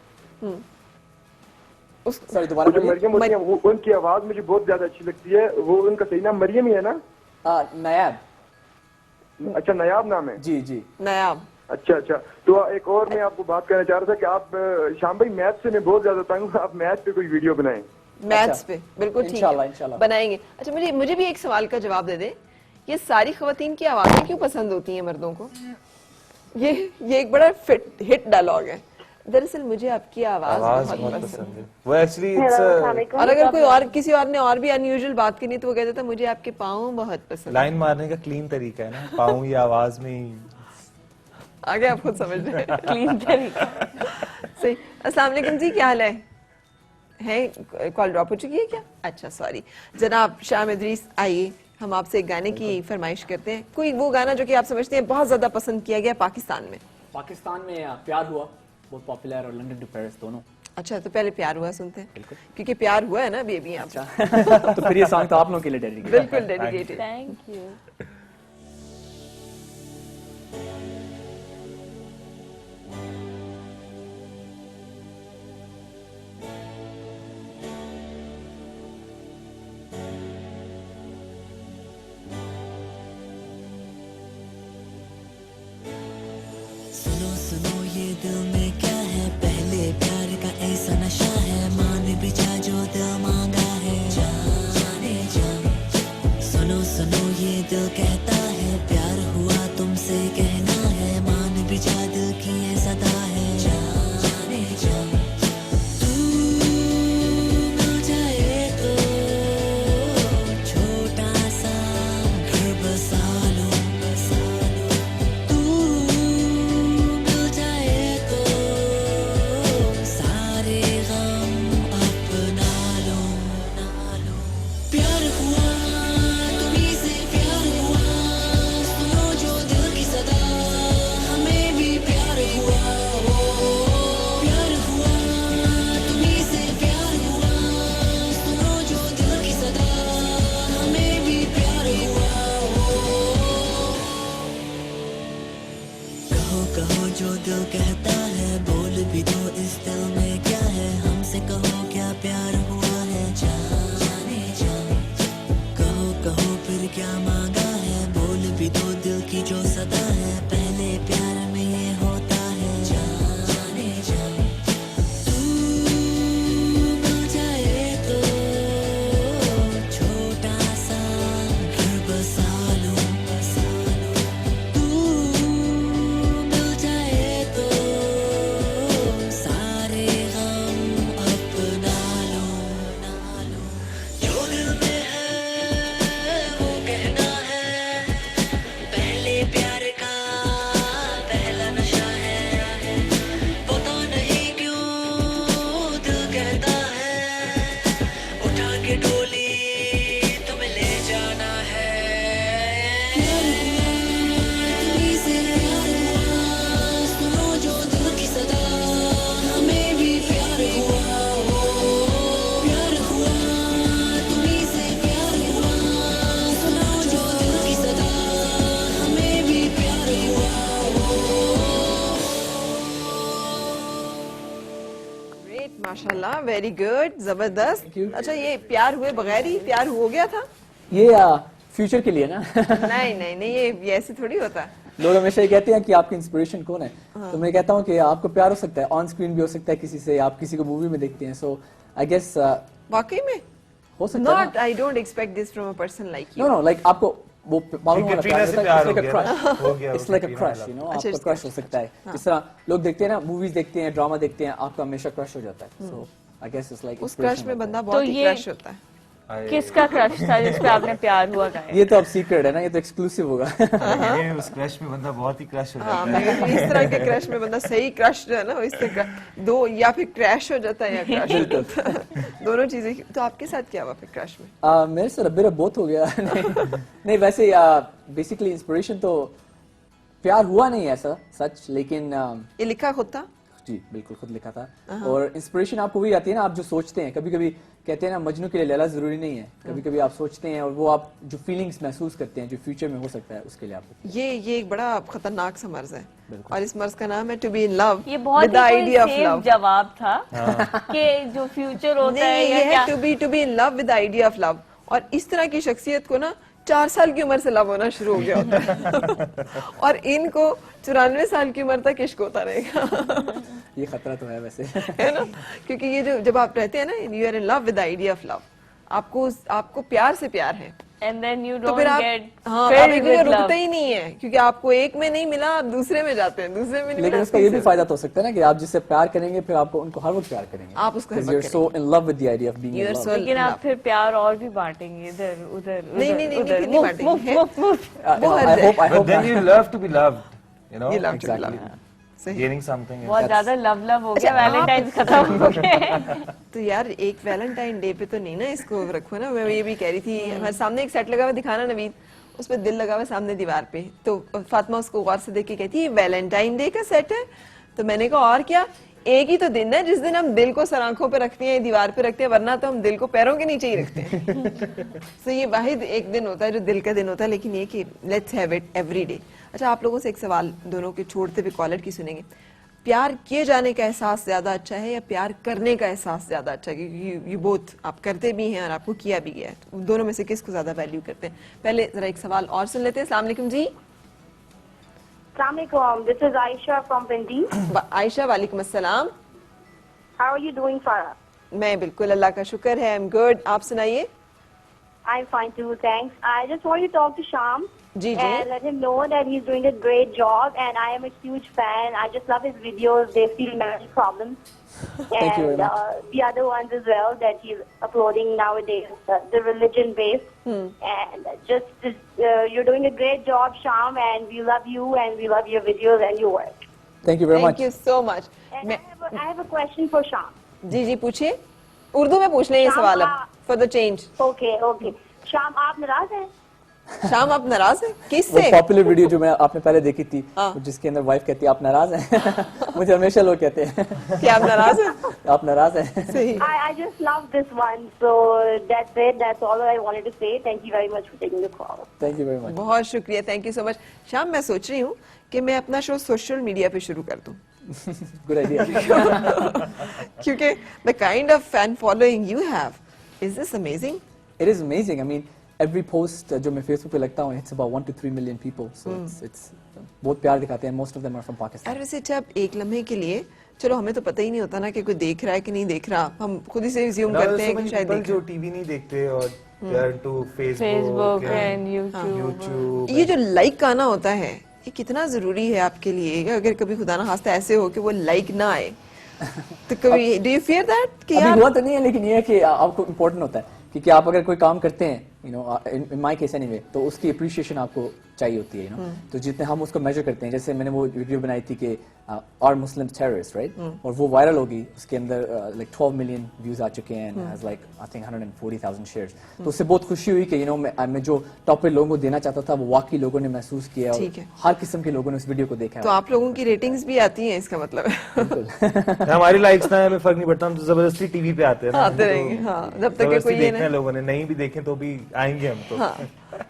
सॉरी दोबारा जो मरियम होती हैं, वो उनकी आवाज मुझे बहुत ज्यादा अच्छी लगती है। वो उनका सही नाम मरियम ही है ना? नायाब। अच्छा, नायाब नाम है? जी जी, नायाब। अच्छा अच्छा। तो एक और मैं आपको बात करना चाह रहा था कि आप शाम भाई मैथ से मैं बहुत ज्यादा तंग हूं, आप मैथ पे कोई वीडियो बनाएं। मैथ्स पे बिल्कुल ठीक है, इंशाल्लाह बनाएंगे। अच्छा, मुझे भी एक सवाल का जवाब दे दे, ये सारी खवातीन की आवाजें क्यों पसंद होती हैं मर्दों को? ये एक बड़ा हिट डायलॉग है। दरअसल मुझे आपकी आवाज बहुत पसंद है। वो एक्चुअली और अगर कोई और किसी और ने और भी अनयूजुअल बात करनी तो वो कहता था मुझे आपके पाँव बहुत पसंद। लाइन मारने का क्लीन तरीका है ना, पाँव या आवाज में ही आगे आप खुद समझ रहे हैं। क्लीन तरीका सही। अस्सलाम वालेकुम जी, क्या हाल है? कॉल ड्रॉप हो चुकी है क्या? अच्छा सॉरी जनाब। शाम इदरीस, आइए हम आपसे एक गाने की फरमाइश करते हैं। कोई वो गाना जो कि आप समझते हैं बहुत ज्यादा पसंद किया गया पाकिस्तान में। पाकिस्तान में प्यार हुआ बहुत पॉपुलर, और लंदन टू पेरिस दोनों। अच्छा, तो पहले प्यार हुआ सुनते हैं, क्योंकि प्यार हुआ है ना अभी अभी। अच्छा तो फिर ये सॉन्ग तो आप लोगों के लिए डेडिकेटेड। बिल्कुल डेडिकेटेड। Thank you. सुनो सुनो ये दिल में क्या है, पहले प्यार का ऐसा नशा है, मान भी जा जो दिल मांगा है, जाने जा। सुनो सुनो ये दिल कहता है, प्यार हुआ तुमसे कहना है, मान भी जा दिल की ये सदा है, जाने जा। तू ना जाए तो छोटा सा घर बसा लो, तू मिल जाए तो सारे गम अपना लो। प्यार हुआ तुम्हीं से, प्यार हुआ सुनो जो दिल की सदा, हमें भी प्यार हुआ। प्यार हुआ तुम्हीं से, प्यार हुआ सुनो जो दिल की सदा, हमें भी प्यार हुआ। कहो कहो जो दिल कहता है, बोल भी दो इस दिल में क्या है, हमसे कहो क्या प्यार हुआ है, जाने जा। कहो कहो फिर क्या मांगा है, बोल भी दो दिल की जो सदा है, पहले प्यार में ये होता है, जाने जा। तू मिल जाए तो छोटा सा घर बसा लो, तू मिल जाए तो सारे गम अपना लो। जो दिल में है वो कहना है, माशाल्लाह, वेरी गुड, जबरदस्त। अच्छा, ये प्यार हुए बगैर ही प्यार हो गया था? ये फ्यूचर के लिए ना। नहीं नहीं नहीं, ये ऐसे थोड़ी होता है। लोग हमेशा ये कहते हैं कि आपकी इंस्पिरेशन कौन है, तो मैं कहता हूँ कि आपको प्यार हो सकता है, ऑन स्क्रीन भी हो सकता है किसी से, आप किसी को मूवी में देखते हैं, सो आई गेस वाकई में हो सकता है। Not, I don't expect this from a person like you. No no, like आपको वो मालूम होना कैटरीना से प्यार हो गया ना, हो गया, it's like a crush, you know, अच्छा, आपका क्रश हो सकता है। जिस तरह लोग देखते हैं ना, मूवीज देखते हैं, ड्रामा देखते हैं, आपका हमेशा क्रश हो जाता है। सो आई गेस इट्स लाइक उस क्रश में बंदा बहुत ही क्रश होता है। किसका क्रश था जिस पे आपने प्यार हुआ था? ये तो अब सीक्रेट है ना, ये तो एक्सक्लूसिव होगा। ये उस क्रश में बंदा बहुत ही क्रश हो जाता हाँ, है। मगर इस तरह के क्रश में बंदा सही क्रश जो है ना, इससे दो या फिर क्रैश हो जाता है या क्रश हो जाता है, दोनों चीजें। तो आपके साथ क्या हुआ फिर क्रश में? मेरे से रब्बे बहुत हो गया। नहीं वैसे बेसिकली इंस्पिरेशन तो प्यार हुआ नहीं ऐसा सच, लेकिन ये लिखा खुद था? जी बिल्कुल खुद लिखा था। और इंस्पिरेशन आपको वही आती है ना, आप जो सोचते हैं, कभी कभी कहते हैं ना मजनू के लिए लैला जरूरी नहीं है, कभी कभी आप सोचते हैं और वो आप जो फीलिंग्स महसूस करते हैं जो फ्यूचर में हो सकता है, उसके लिए आपको ये एक बड़ा खतरनाक सा मर्ज है, और इस मर्ज का नाम है टू बी इन लव। ये बहुत with the idea of love जवाब था कि जो फ्यूचर होता है ये है to be in love with the idea of love. और इस तरह की शख्सियत को ना 4 साल की उम्र से लव होना शुरू हो गया होता है और इनको 94 साल की उम्र तक इश्क होता रहेगा। ये खतरा तो है वैसे, है ना, क्योंकि ये जो जब आप रहते हैं ना, you are in love with the idea of love, आपको प्यार से प्यार है, and then you तो don't फिर आप get हाँ, filled आप एक with जगह love. रुकते ही नहीं है, क्योंकि आपको एक में नहीं मिला, आप दूसरे में जाते हैं, दूसरे में नहीं लेकिन मिला, उसका ये भी फायदा तो हो सकता है ना कि आप जिससे प्यार करेंगे फिर आपको उनको हर वक्त प्यार करेंगे, आप उसको हर वक्त you're so in love with the idea of being in love. लेकिन आप फिर प्यार और भी बांटेंगे इधर उधर नहीं नहीं नहीं, उधर फिर नहीं बांटेंगे। वो हर I hope But then you love to be loved, you know, You love to be exactly. loved. सही। Gaining something. बहुत ज्यादा लव हो गया, वैलेंटाइंस खत्म हो गया। तो यार एक वैलेंटाइन डे पे तो नहीं ना इसको रखो ना। मैं ये भी कह रही थी, हमारे सामने एक सेट लगा हुआ दिखाना नवीद, उस पे दिल लगा हुआ सामने दीवार पे, तो फातिमा उसको गौर से देख के कहती है वैलेंटाइन डे का सेट है। तो मैंने कहा और क्या, एक ही तो दिन है जिस दिन हम दिल को सर आंखों पे रखते हैं, दीवार पे रखते हैं, वरना तो हम दिल को पैरों के नीचे ही रखते हैं। तो ये वाहिद एक दिन होता है जो दिल का दिन होता है, लेकिन ये कि let's have it every day. अच्छा, आप लोगों से एक सवाल दोनों के छोड़ते हुए कॉलर की सुनेंगे, प्यार किए जाने का एहसास ज्यादा अच्छा है या प्यार करने का एहसास ज्यादा अच्छा है? क्योंकि ये बोथ आप करते भी हैं और आपको किया भी गया है, तो दोनों में से किसको ज्यादा वैल्यू करते हैं? पहले जरा एक सवाल और सुन लेते हैं। अस्सलाम वालेकुम जी। Assalamualaikum. This is Aisha from Pindi. Ayesha, वालेकुम अस्सलाम। How are you doing, Farah? मैं बिल्कुल, अल्लाह का शुक्र है, आई एम गुड। आप सुनाइए। I'm fine too, thanks. I just want to talk to Sham ji and let him know that he's doing a great job, and I am a huge fan. I just love his videos. They feel marriage problems. Thank you very And much. the other ones as well that he's uploading nowadays, the religion based. And you're doing a great job, Sham, and we love you and we love your videos and your work. Thank you very much. Thank you so much. And I have a question for Sham. जी जी पूछिए, उर्दू में पूछ लें ये सवाल अब for the change. Okay. Sham, आप नाराज हैं? शाम, आप नाराज हैं वो किससे? पॉपुलर वीडियो जो मैं आपने पहले देखी थी, हाँ। जिसके अंदर वाइफ कहती है आप नाराज हैं। मुझे हमेशा लोग कहते हैं कि आप नाराज हैं। आप नाराज हैं। सही। I just love this one, so that's it. That's all I wanted to say. Thank you very much for taking the call. Thank you very much. बहुत शुक्रिया, थैंक यू सो मच। शाम, मैं सोच रही हूँ कि मैं अपना शो सोशल मीडिया पे शुरू कर दूँ। Good idea. क्योंकि the kind of fan following you have, is this amazing? It is amazing. I mean, every post जो मैं Facebook पे लगता हूँ, it's about 1 to 3 million people. So it's बहुत प्यार दिखाते हैं. Most of them are from Pakistan. और वैसे अच्छा, एक लम्हे के लिए चलो हमें तो पता ही नहीं होता ना कि कोई देख रहा है कि नहीं देख रहा, हम खुद ही से assume करते हैं कि शायद देख जो टीवी नहीं देखते और they are into Facebook and YouTube. ये जो लाइक आना होता है, ये कितना जरूरी है आपके लिए? अगर कभी खुदा ना खास्ता ऐसे हो कि वो लाइक ना आए तो कभी डू यू फियर दैट कि अभी यार हुआ तो नहीं है, लेकिन ये है कि आपको इम्पोर्टेंट होता है क्योंकि आप अगर कोई काम करते हैं, you know, in my case anyway, तो उसकी अप्रिशिएशन आपको चाहिए होती है, यू नो। तो जितने हम उसको मेजर करते हैं, जैसे मैंने वो वीडियो बनाई थी कि आर मुस्लिम टेररिस्ट, राइट, और वो वायरल होगी, उसके अंदर लाइक 12 मिलियन व्यूज आ चुके हैं, has like I think 140,000 shares. तो उससे बहुत खुशी हुई कि यू नो मैं जो टॉपिक लोगों को देना चाहता था वो वाकई लोगों ने महसूस किया, ठीक है। और हर किस्म के लोगों ने उस वीडियो को देखा। तो आप लोगों की रेटिंग्स भी आती हैं, इसका मतलब है। हमारी लाइक्स ना हमें फर्क नहीं पड़ता, हम तो जबरदस्ती टीवी पे आते हैं ना, आते रहेंगे, हाँ, जब तक कि कोई ये देखना, लोगों ने नहीं भी देखें तो भी आएंगे हम तो। हाँ,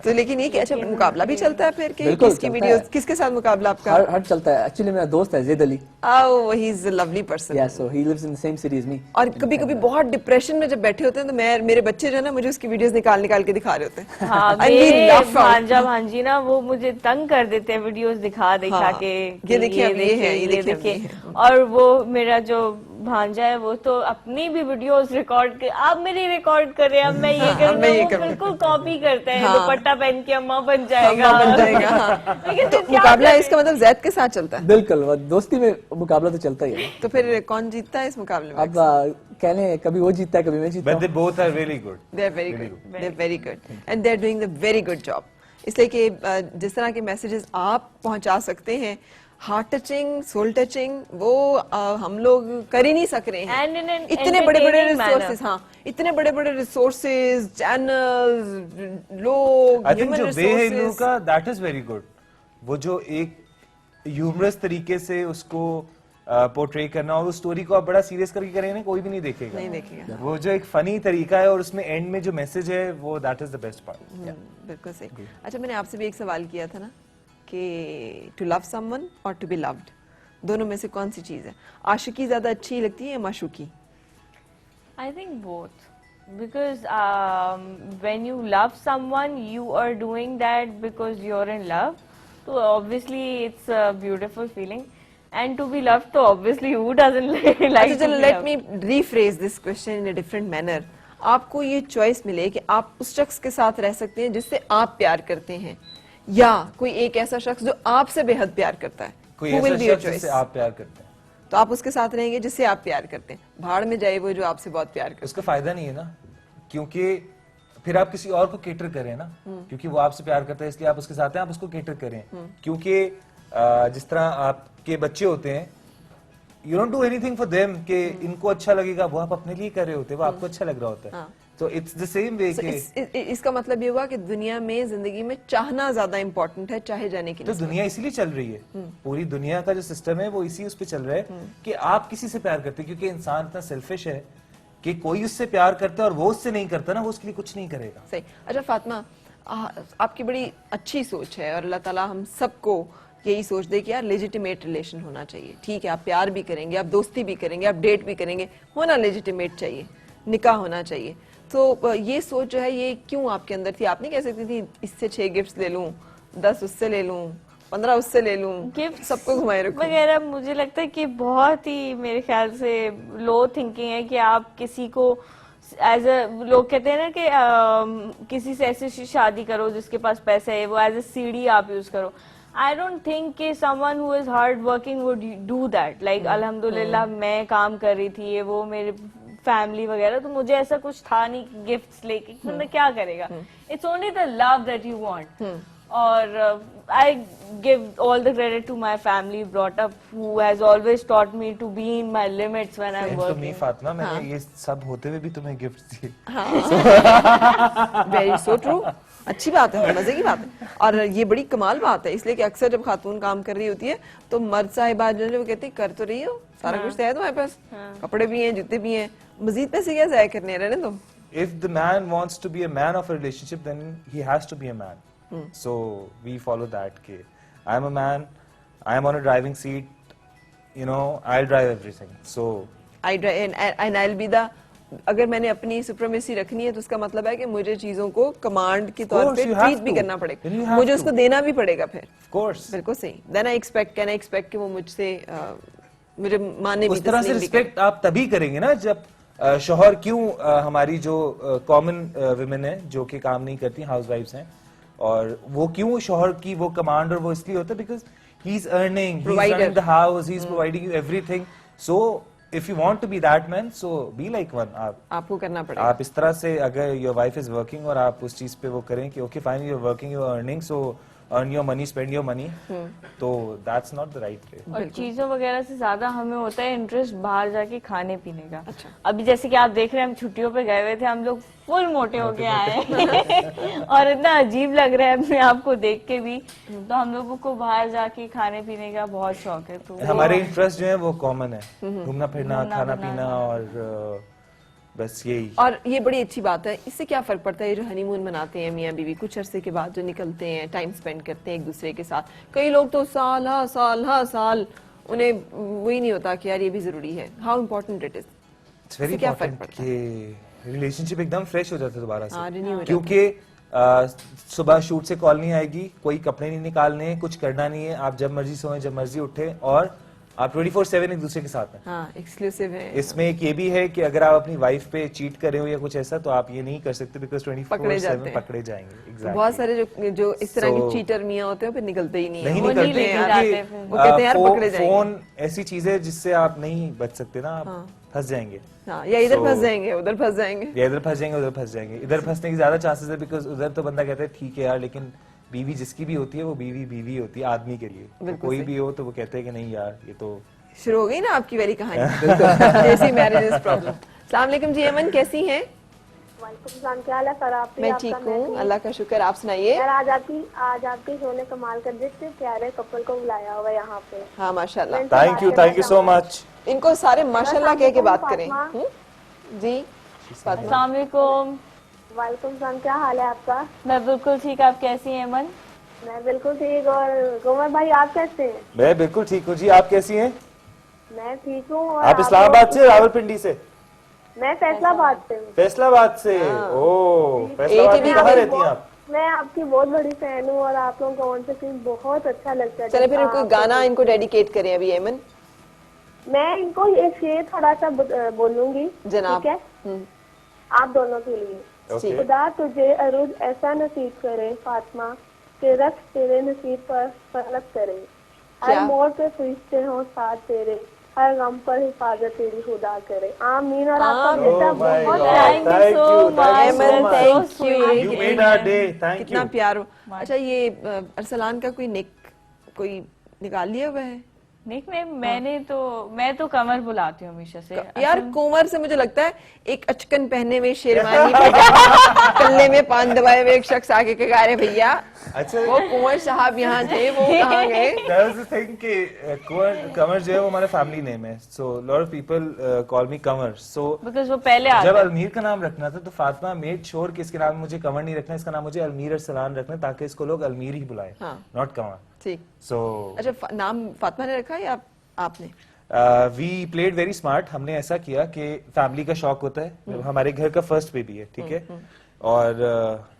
तो लेकिन ये अच्छा मुकाबला भी चलता है फिर कि बिल्कुल किसकी चलता वीडियो है। किसके साथ मुकाबला आपका? हर चलता है। एक्चुअली मेरा दोस्त है ज़ैद Ali. Oh, he's a lovely person. Yeah, so he lives in the same city as me. और कभी कभी बहुत डिप्रेशन में जब बैठे होते हैं तो मेरे बच्चे जो है ना मुझे उसकी वीडियोस निकाल के दिखा रहे होते हैं। हाँ, And we मेरे laugh out. भांजा भांजी ना वो मुझे तंग कर देते हैं वीडियोस दिखा हाँ, के ये देखिए, अब ये है, ये देखिए, अब ये और वो मेरा जो भांजा है वो तो अपनी भी वीडियोस रिकॉर्ड कर, आप मेरी रिकॉर्ड करें, अब मैं ये करूँगा, वो बिल्कुल कॉपी करता है, दुपट्टा पहन के अम्मा बन जाएगा। लेकिन तो मुकाबला इसका मतलब जैद के साथ चलता है? बिल्कुल, वो दोस्ती में मुकाबला तो चलता ही है। तो फिर कौन जीतता है इस मुकाबले में? अब कह लें कभी वो जीतता है कभी मैं जीतता हूँ। But they both are really good. They're very good. They're very good. And they're doing the very good job. इसलिए कि जिस तरह के मैसेजेस आप पहुंचा सकते हैं, हार्ट टचिंग, सोल टचिंग, वो हम लोग कर ही नहीं सक रहे हैं। And in an इतने बड़े-बड़े entertaining रिसोर्सेज, हाँ, इतने बड़े-बड़े रिसोर्सेज, चैनल्स, लोग, I think human जो वे है इन लोगों resources। का that is very good. वो जो एक ह्यूमरस तरीके से उसको पोर्ट्रे करना और उस स्टोरी को आप बड़ा सीरियस करके करेंगे ना, कोई भी नहीं देखेगा। नहीं देखेगा। वो जो एक फनी तरीका है और उसमें एंड में जो मैसेज है वो that is the best part. बिल्कुल सही। अच्छा, मैंने आपसे भी एक सवाल किया था ना कि टू लव समवन और टू बी लव्ड, दोनों में से कौन सी चीज है? आशिकी ज्यादा अच्छी लगती है या माशूकी? I think both. Because when you love someone, you are doing that because you're in love. So obviously it's a beautiful feeling. And to be loved, so obviously who doesn't like अच्छा, to चलो be let loved? Me rephrase this question in a different manner. आपको ये choice मिले कि आप उस शख्स के साथ रह सकते हैं जिससे आप प्यार करते हैं, या कोई एक ऐसा शख्स जो आपसे बेहद प्यार करता है, कोई Who will ऐसा be your शख्स जिससे choice? आप प्यार करते हैं तो आप उसके साथ रहेंगे जिससे आप प्यार करते हैं। भाड़ में जाए वो जो आपसे बहुत प्यार करता उसका फायदा नहीं है ना, क्योंकि फिर आप किसी और को केटर करें ना, क्योंकि वो आपसे प्यार करता है इसलिए आप उसके साथ हैं, आप उसको केटर करें। क्योंकि जिस तरह आपके बच्चे होते हैं, you don't do anything for them कि इनको अच्छा लगेगा, वो आप अपने लिए कर रहे होते हैं, वो आपको अच्छा लग रहा होता है। तो इट्स द सेम वे कि इसका मतलब ये हुआ कि दुनिया में, जिंदगी में चाहना ज्यादा इंपॉर्टेंट है चाहे जाने की तो दुनिया इसीलिए चल रही है, पूरी दुनिया का जो सिस्टम है वो इसी उस पे चल रहा है कि आप किसी से प्यार करते हैं, क्योंकि इंसान इतना सेल्फिश है कि कोई उससे प्यार करता है और वो उससे नहीं करता ना, वो उसके लिए कुछ नहीं करेगा। सही। अच्छा फातिमा, आपकी बड़ी अच्छी सोच है और अल्लाह ताला हम सबको यही सोच दे कि यार लेजिटिमेट रिलेशन होना चाहिए। ठीक है, आप प्यार भी करेंगे, आप दोस्ती भी करेंगे, आप डेट भी करेंगे, होना लेजिटिमेट चाहिए, निकाह होना चाहिए। तो ये सोच जो है ये क्यों आपके अंदर थी? आप नहीं कह सकती थी इससे 6 गिफ्ट्स ले लूं, 10 उससे ले लूं, 15 उससे ले लूं, गिफ्ट सबको घुमाए रखूं वगैरह? मुझे लगता है कि बहुत ही मेरे ख्याल से लो थिंकिंग है कि आप किसी को एज अ, लोग कहते हैं ना कि किसी से ऐसी शादी करो जिसके पास पैसे है, वो एज अ सीढ़ी आप यूज करो। आई डोंट थिंक कि someone who is hard working would do that. Like अल्हम्दुलिल्लाह मैं काम कर रही थी, ये वो मेरे फैमिली वगैरह, तो मुझे ऐसा कुछ था नहीं गिफ्ट्स लेके, मतलब क्या करेगा? It's only the love that you want. और I give all the credit to my family brought up who has always taught me to be in my limits when I am to me working. Fatima, मैंने ये सब होते हुए भी तुम्हें gift दिए। Very so true. अच्छी बात है, मजे की बात है। और ये बड़ी कमाल बात है, इसलिए कि अक्सर जब खातून काम कर रही होती है तो मर्द साहिबा जो है वो कहती है कर तो रही हो, सारा कुछ तो है तुम्हारे पास, कपड़े भी हैं, जूते भी हैं, मजीद पैसे क्या जाया करने हैं, रहने दो। If the man wants to be a man of a relationship, then he has to be a man. So we follow that. I am a man. I am on a driving seat. You know, I'll drive everything. So I drive and I'll be the, अगर मैंने अपनी supremacy रखनी है तो उसका मतलब है कि मुझे चीजों को कमांड के तौर पे ट्रीट भी करना पड़ेगा, मुझे उसको देना भी पड़ेगा फिर। Of course. बिल्कुल सही। Then I expect, can I expect कि वो मुझसे मुझे माने भी, उस तरह से तस्लीम भी रिस्पेक्ट आप तभी करेंगे ना जब शौहर क्यों हमारी जो कॉमन विमेन है जो कि काम नहीं करती, हाउसवाइफ्स हैं, और वो क्यों शौहर की वो कमांड, और वो इसलिए होता है because he is earning, he is running the house, he is providing you everything. So if you want to be that man, so be like one. आपको करना पड़ेगा। आप इस तरह से, अगर योर वाइफ इज वर्किंग और आप उस चीज पे वो करें कि okay fine you are working, you are earning, so earn your money, spend your money, तो that's not the right way. और चीजों वगैरह से ज्यादा हमें होता है इंटरेस्ट बाहर जाके खाने पीने का। अच्छा। अभी जैसे कि आप देख रहे हैं, हम छुट्टियों पे गए हुए थे, हम लोग फुल मोटे होके आए हैं और इतना अजीब लग रहा है अपने आप को देख के भी। तो हम लोगों को बाहर जाके खाने पीने का बहुत शौक है। तो हमारे इंटरेस्ट जो है वो कॉमन है, घूमना फिरना, खाना पीना, और बस यही। और ये बड़ी अच्छी बात है, इससे क्या फर्क पड़ता है ये जो हनीमून मनाते हैं मियाँ बीवी, कुछ अरसे के बाद जो निकलते हैं, टाइम स्पेंड करते हैं एक दूसरे के साथ, कई लोग तो साल उन्हें वही नहीं होता कि यार ये भी जरूरी है। How important it is, it's very क्या फर्क इंपॉर्टेंट पड़ता है? कि रिलेशनशिप एकदम फ्रेश हो जाता है दोबारा हाँ, renew हो से, जाता क्योंकि सुबह शूट से कॉल नहीं आएगी, कोई कपड़े नहीं निकालने, कुछ करना नहीं है, आप जब मर्जी सोएं जब मर्जी उठे, और आप 24/7 एक दूसरे के साथ हैं। हाँ, एक्सक्लूसिव है। इसमें एक ये भी है कि अगर आप अपनी वाइफ पे चीट कर रहे हो या कुछ ऐसा, तो आप ये नहीं कर सकते, बिकॉज 24/7 पकड़े जाएंगे। Exactly. बहुत सारे जो इस तरह के चीटर मियाँ होते हैं फिर निकलते ही नहीं, नहीं वो निकलते लेके हैं, जाते हैं, वो कहते हैं यार पकड़े जाएंगे। फोन ऐसी चीज है जिससे आप नहीं बच सकते ना, आप फंस जाएंगे। हाँ, या इधर फंस जाएंगे, उधर फंस जाएंगे, या इधर फंस जाएंगे, उधर फंस जाएंगे। इधर फंसने की ज्यादा चांसेस है, बिकॉज उधर तो बंदा कहता है ठीक है यार, लेकिन बीवी जिसकी भी होती है वो बीवी होती है आदमी के लिए, तो कोई भी हो तो वो कहते हैं कि नहीं यार ये तो शुरू हो गई ना आपकी वाली कहानी। जैसी मैरिज प्रॉब्लम। अस्सलाम वालेकुम जी अमन, कैसी हैं? वालेकुम, क्या हाल है सर? आप मैं ठीक हूँ, अल्लाह का शुक्र। आप सुनाइए। यार आज आपकी शो ने कमाल कर दी, इतने प्यारे कपल को बुलाया हुआ यहाँ पे। हाँ माशाल्लाह, थैंक यू सो मच। इनको सारे माशाल्लाह कह के बात करें। जी अस्सलाम वालेकुम। वालेकुम सलाम, क्या हाल है आपका? मैं बिल्कुल ठीक, आप कैसी हैं अमन? मैं बिल्कुल ठीक, और गोमर भाई आप कैसे हैं? मैं बिल्कुल ठीक हूँ जी, आप कैसी हैं? मैं ठीक हूँ। आप इस्लामाबाद से, रावलपिंडी से? मैं फैसलाबाद से हूँ। फैसलाबाद से? ओह, फैसलाबाद में कहाँ रहती हैं आप? मैं आपकी बहुत बड़ी फैन हूँ और आप लोगों का ऑन स्क्रीन बहुत अच्छा लगता है। चले फिर कोई गाना इनको डेडिकेट करें अभी अमन। मैं इनको ये शेर थोड़ा सा बोलूंगी जनाब, ठीक है? आप दोनों के लिए। खुदा तुझे अरूज ऐसा नसीब करे फातिमा, के रख तेरे नसीब पर फलक करे, हर मोड़ पे फरिश्ते हों साथ तेरे, हर गम पर हिफाजत तेरी खुदा करे। आमीन। और आपका बेटा बहुत thank you so much, thank you, you made our day, thank you. कितना प्यार। अच्छा ये अरसलान का कोई कोई निकाल लिया हुआ है? निक में मैं तो कमर बुलाती हूँ हमेशा से। यार कोमर से मुझे लगता है एक अचकन पहने में शेरवानी कल्ले में पान दबाए हुए एक शख्स आके कहा रहे भैया, अच्छा वो कुंवर साहब यहाँ थे, वो कहाँ गए? That was the thing कि कमर जो है वो हमारा फैमिली नेम है, so lot of people call me Qamar, so because वो पहले जब अलमीर का नाम रखना था तो फातिमा मेड श्योर कि इसके नाम मुझे कमर नहीं रखना, इसका नाम मुझे अलमीर अरसलान रखना, ताकि इसको लोग अलमीर ही बुलाएं, नॉट कमर। ठीक। So अच्छा नाम फातिमा ने रखा या आपने? We played very smart. हमने ऐसा किया कि फैमिली का शौक होता है, हमारे घर का फर्स्ट बेबी है, ठीक है, और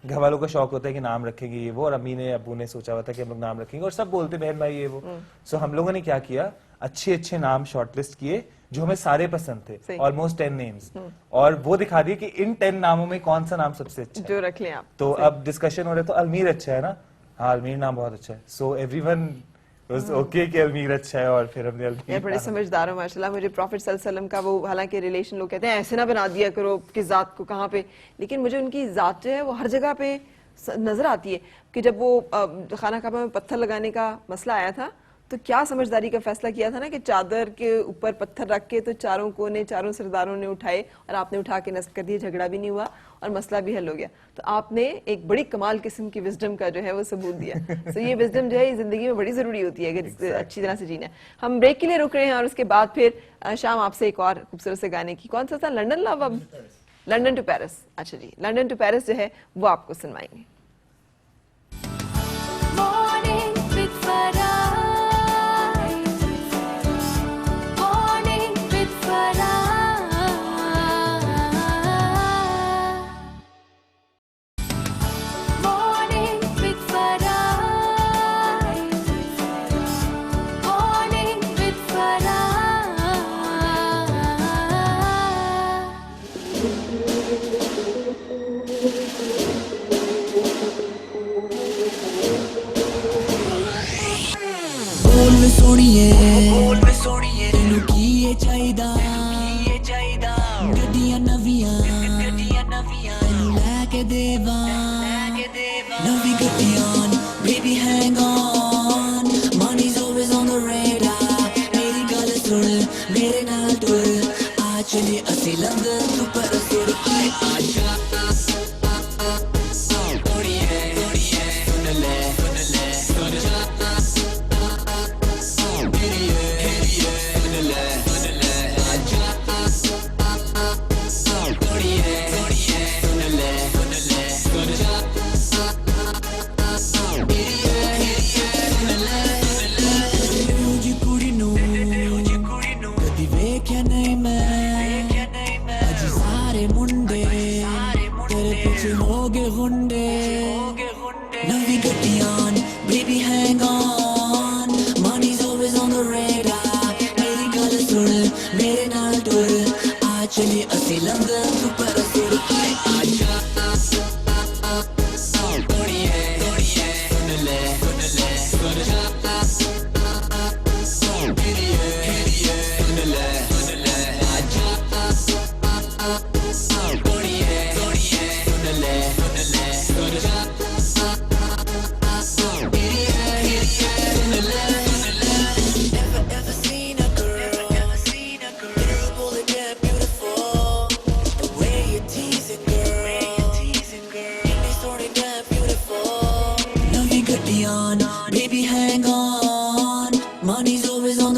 घर वालों का शौक होता है कि नाम रखेंगे ये वो, और अम्मी ने अबू ने सोचा हुआ था कि हम लोग नाम रखेंगे, और सब बोलते बहन भाई ये वो। सो हम लोगों ने क्या किया, अच्छे अच्छे नाम शॉर्टलिस्ट किए जो हमें सारे पसंद थे, ऑलमोस्ट 10 नेम्स, और वो दिखा दिए कि इन 10 नामों में कौन सा नाम सबसे अच्छा है जो रख लें आप। तो अब डिस्कशन हो रहा है तो अलमीर अच्छा है ना, हाँ अलमीर नाम बहुत अच्छा है, सो एवरीवन वाज ओके कि अलमीर अच्छा है, और फिर हमने अलमीर। यार बड़े समझदार हो माशाल्लाह। मुझे प्रॉफिट सल्लल्लाहु अलैहि वसल्लम का वो, हालांकि रिलेशन लोग कहते हैं ऐसे ना बना दिया करो कि जात को कहाँ पे, लेकिन मुझे उनकी जात जो है वो हर जगह पे नजर आती है कि जब वो खाना काबा में पत्थर लगाने का मसला आया था तो क्या समझदारी का फैसला किया था ना कि चादर के ऊपर पत्थर रख के तो चारों कोने चारों सरदारों ने उठाए और आपने उठा के नस्ब कर दिए, झगड़ा भी नहीं हुआ और मसला भी हल हो गया। तो आपने एक बड़ी कमाल किस्म की विजडम का जो है वो सबूत दिया। तो ये विजडम जो है जिंदगी में बड़ी जरूरी होती है अगर अच्छी तरह से जीना है। हम ब्रेक के लिए रुक रहे हैं और उसके बाद फिर शाम आपसे एक और खूबसूरत से गाने की, कौन सा था, लंदन लव, अब लंदन टू पेरिस। अच्छा जी, लंदन टू पेरिस जो है वो आपको सुनवाएंगे। बोल में सोनिए तेनू की ये चाहिदा गड्डियां नवियां तेनू लेके देवा नवी गड्डियां baby hang on money's always on the radar मेरी गल सुन मेरे नाल टुर आ चले असी लंदन तू पर सुर आजा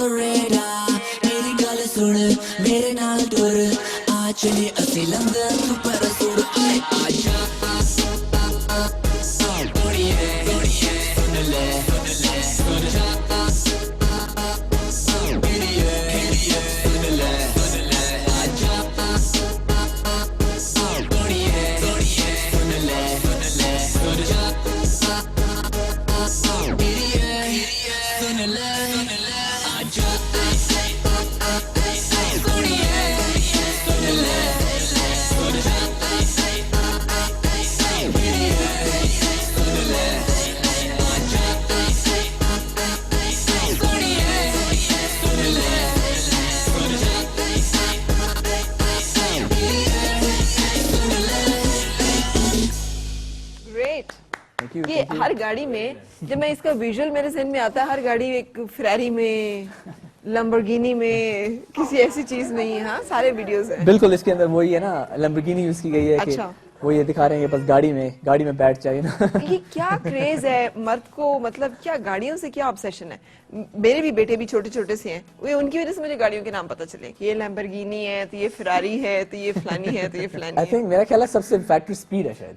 the radar मेरी गल सुन मेरे नाल टुर आ चले असी लंदन तू पर सुर आए आजा कुड़िए सुन ले सुन जा कुड़िए सुन ले आजा कुड़िए सुन ले सुन जा ग्रेट। ये हर गाड़ी में जब मैं इसका विजुअल मेरे ज़हन में आता है, हर गाड़ी एक फेरारी में, लंबोर्गिनी में, किसी ऐसी चीज में ही। हाँ, सारे वीडियोस हैं। बिल्कुल, इसके अंदर वही है ना, लंबोर्गिनी यूज की गई है। अच्छा। कि वो ये दिखा रहे हैं बस गाड़ी में बैठ जाए ना। ये क्या क्रेज है मर्द को, मतलब क्या गाड़ियों से क्या ऑब्सेशन है। मेरे भी बेटे भी छोटे छोटे से हैं, वो उनकी वजह से मुझे गाड़ियों के नाम पता चले कि ये लैम्बोर्गिनी है, तो ये फेरारी है, तो ये फलानी है, तो ये फलानी आई थिंक मेरा ख्याल है सबसे फैक्टर स्पीड है शायद,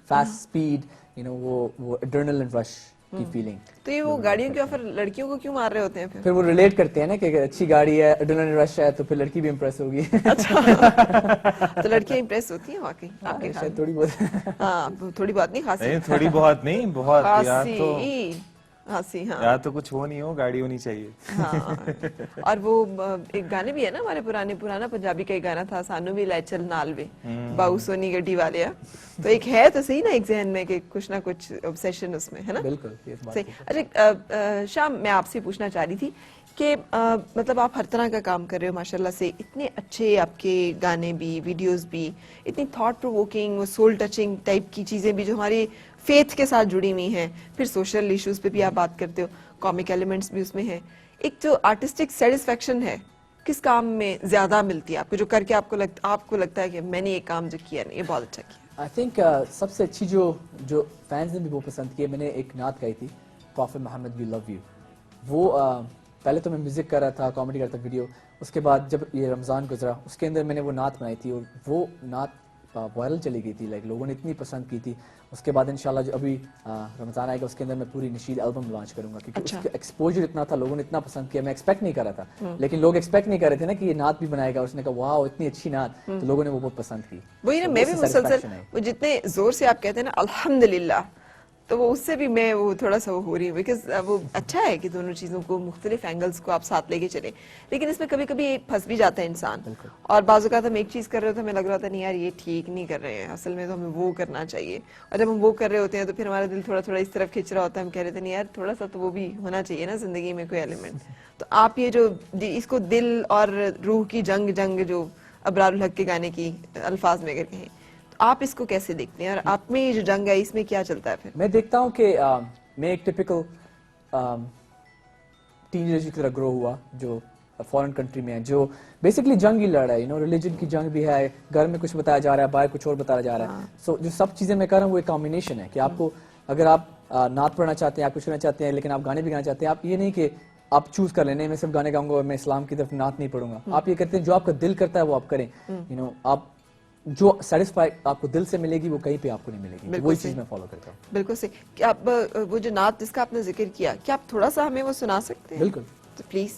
फास्ट स्पीड, यू नो, वो एड्रेनलिन रश की फीलिंग। तो ये वो गाड़ियों के ऑफर लड़कियों को क्यों मार रहे होते हैं फिर वो रिलेट करते हैं ना कि अगर अच्छी गाड़ी है, एड्रेनलिन रश है, तो फिर लड़की भी इंप्रेस होगी। अच्छा। तो लड़कियां इंप्रेस होती हैं वाकई आपके ख्याल में? थोड़ी बहुत। हाँ, थोड़ी बहुत नहीं, खासी। नहीं, थोड़ी बहुत नहीं, बहुत। खासी, तो हाँ। या तो कुछ हो नहीं हो, गाड़ी होनी चाहिए। हाँ। और वो एक गाने भी है ना हमारे पुराना पंजाबी का एक गाना था, सानू भी लै चल नाल वे बाऊ सोनी गड्डी वाले। तो एक है तो सही ना एक जहन में कि कुछ ना कुछ ऑब्सेशन उसमें है ना। बिल्कुल सही। अच्छा शाम, मैं आपसे पूछना चाह रही थी कि मतलब आप हर तरह का काम कर रहे हो माशाल्लाह से, इतने अच्छे आपके गाने भी, वीडियोस भी, इतनी thought provoking, soul touching type की चीजें भी जो हमारी फेथ के साथ जुड़ी हुई हैं, फिर सोशल इश्यूज पे भी आप बात करते हो, कॉमिक एलिमेंट्स भी उसमें हैं। एक जो आर्टिस्टिक सेटिस्फेक्शन है किस काम में ज्यादा मिलती है आपको, जो करके आपको लगता है कि मैंने ये काम जो किया ना ये बहुत अच्छा किया? आई थिंक सबसे अच्छी जो फैंस ने भी वो पसंद की है, मैंने एक नात गाई थी, prophet Mohammed we love you. वो पहले तो मैं म्यूजिक कर रहा था, कॉमेडी करता वीडियो, उसके बाद जब ये रमज़ान गुजरा उसके अंदर मैंने वो नात बनाई थी और वो नात वायरल चली गई थी, लाइक लोगों ने इतनी पसंद की थी। उसके बाद इंशाल्लाह जो अभी रमज़ान आएगा उसके अंदर मैं पूरी नशीद एल्बम लॉन्च करूंगा, क्योंकि उसका एक्सपोजर इतना था, लोगों ने इतना पसंद किया, मैं एक्सपेक्ट नहीं कर रहा था। लेकिन लोग एक्सपेक्ट नहीं कर रहे थे ना कि ये नात भी बनाएगा, उसने कहा वाह इतनी अच्छी नात, तो लोगों ने वो बहुत पसंद की। वही ना, मैं भी मुसलसल वो जितने जोर से आप कहते हैं ना अल्हम्दुलिल्लाह, तो वो उससे भी मैं वो थोड़ा सा वो हो रही हूँ, बिकॉज वो अच्छा है कि दोनों चीज़ों को, मुख्तलिफ एंगल्स को आप साथ लेके चले। लेकिन इसमें कभी कभी फंस भी जाता है इंसान, और बाज़ औक़ात हम एक चीज़ कर रहे होते हैं, हमें लग रहा होता है नहीं यार ये ठीक नहीं कर रहे हैं, असल में तो हमें वो करना चाहिए। और जब हम वो कर रहे होते हैं तो फिर हमारा दिल थोड़ा थोड़ा इस तरफ खिंच रहा होता है, हम कह रहे थे नहीं यार थोड़ा सा तो वो भी होना चाहिए ना ज़िंदगी में कोई एलिमेंट। तो आप ये जो इसको दिल और रूह की जंग जो अबरारुल हक के गाने की अल्फाज में अगर कहें, आप इसको कैसे देखते हैं, और आप में ये जो जंग है इसमें क्या चलता है? फिर मैं देखता हूँ कि मैं एक टिपिकल टीनेजर की तरह ग्रो हुआ जो फॉरेन कंट्री में है, जो बेसिकली जंग ही लड़ रहा है, यू नो, रिलीजन की जंग भी है, घर में कुछ बताया जा रहा है, बाहर कुछ और बताया जा रहा है। सो जो सब चीजें मैं कर रहा हूँ वो एक कॉम्बिनेशन है कि आपको अगर आप नात पढ़ना चाहते हैं, आप कुछ करना चाहते हैं, लेकिन आप गाने भी गाना चाहते हैं, आप ये नहीं कि आप चूज कर लेने मैं सिर्फ गाने गाऊंगा और मैं इस्लाम की तरफ नात नहीं पढ़ूंगा। आप ये करते हैं जो आपका दिल करता है वो आप करें, यू नो, आप जो सेटिस्फाई आपको दिल से मिलेगी वो कहीं पे आपको नहीं मिलेगी। वही चीज मैं फॉलो करता हूँ। बिल्कुल सही। क्या आप वो जो नात जिसका आपने जिक्र किया, क्या आप थोड़ा सा हमें वो सुना सकते हैं? बिल्कुल। तो प्लीज,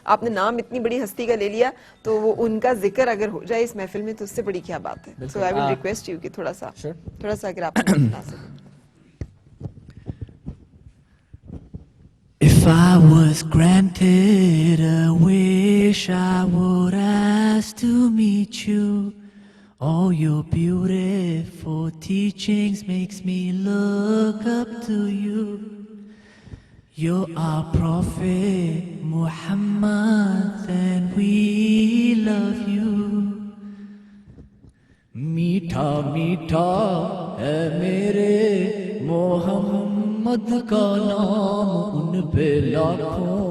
आपने नाम इतनी बड़ी हस्ती का ले लिया, तो वो उनका जिक्र अगर हो जाए इस महफिल में तो उससे बड़ी क्या बात है। सो आई विल रिक्वेस्ट यू कि थोड़ा सा अगर आप सुना सकें। If I was granted a wish, I would ask to meet you. All your beautiful teachings makes me look up to you. You're our Prophet Muhammad and we love you. मीठा मीठा है मेरे मोहम्मद का नाम, उन पे लाखों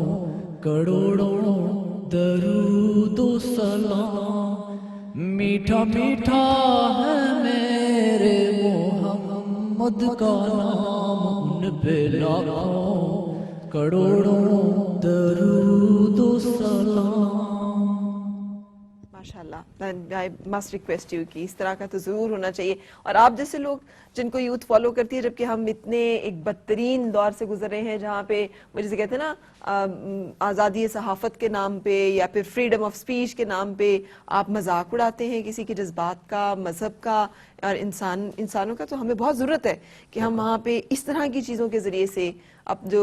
करोड़ों दरूद व सलाम। मीठा मीठा है मेरे मोहम्मद का नाम, उन पे लाखों करोड़ों दरूदो सलाम। माशाल्लाह, आई मस्ट रिक्वेस्ट यू कि इस तरह का तो जरूर होना चाहिए। और आप जैसे लोग जिनको यूथ फॉलो करती है, जबकि हम इतने एक बदतरीन दौर से गुजर रहे हैं जहाँ पे जैसे कहते हैं ना आज़ादी सहाफत के नाम पे या फिर फ्रीडम ऑफ स्पीच के नाम पे आप मजाक उड़ाते हैं किसी के जज्बात का, मजहब का और इंसानों का। तो हमें बहुत ज़रूरत है कि हम वहाँ पे इस तरह की चीज़ों के ज़रिए से अब जो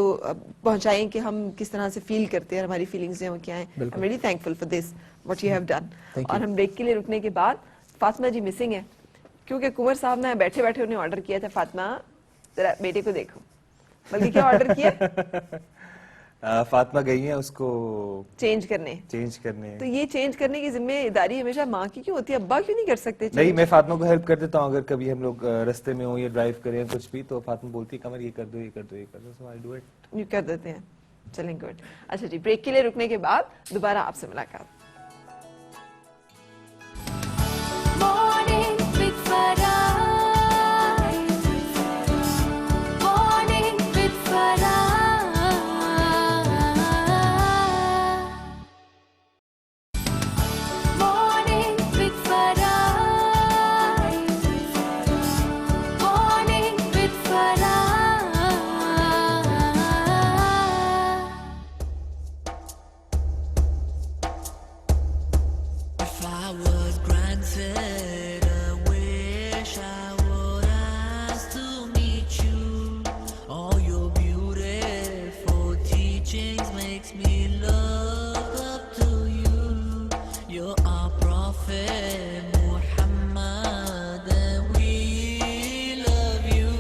पहुँचाएं कि हम किस तरह से फील करते हैं, हमारी फीलिंग्स जो हैं वो क्या हैं। I am really thankful for this what you have done. और हम ब्रेक के लिए रुकने के बाद फातिमा जी मिसिंग है, क्योंकि कुंवर साहब ने बैठे बैठे उन्हें ऑर्डर किया था, फातिमा जरा बेटे को देखो। बल्कि क्या ऑर्डर किया? फातिमा गई है उसको चेंज करने। तो ये चेंज करने की जिम्मेदारी हमेशा माँ की क्यों होती है, अब्बा क्यों नहीं कर सकते? नहीं, मैं फातिमा को हेल्प कर देता हूँ। अगर कभी हम लोग रास्ते में हो या ड्राइव करें कुछ भी, तो फातिमा बोलती है कमर ये कर दो, ये कर दो, ये कर दो, सो आई डू इट। यू कर देते हैं। चलें, गुड। अच्छा जी, ब्रेक के लिए रुकने के बाद दोबारा आपसे मुलाकात। Morning with Farah. Morning with Farah. Morning with Farah. Morning with Farah. If I was granted a wish, I would ask to meet you. All your beautiful teachings makes me look up to you. You're our prophet Muhammad and we love you.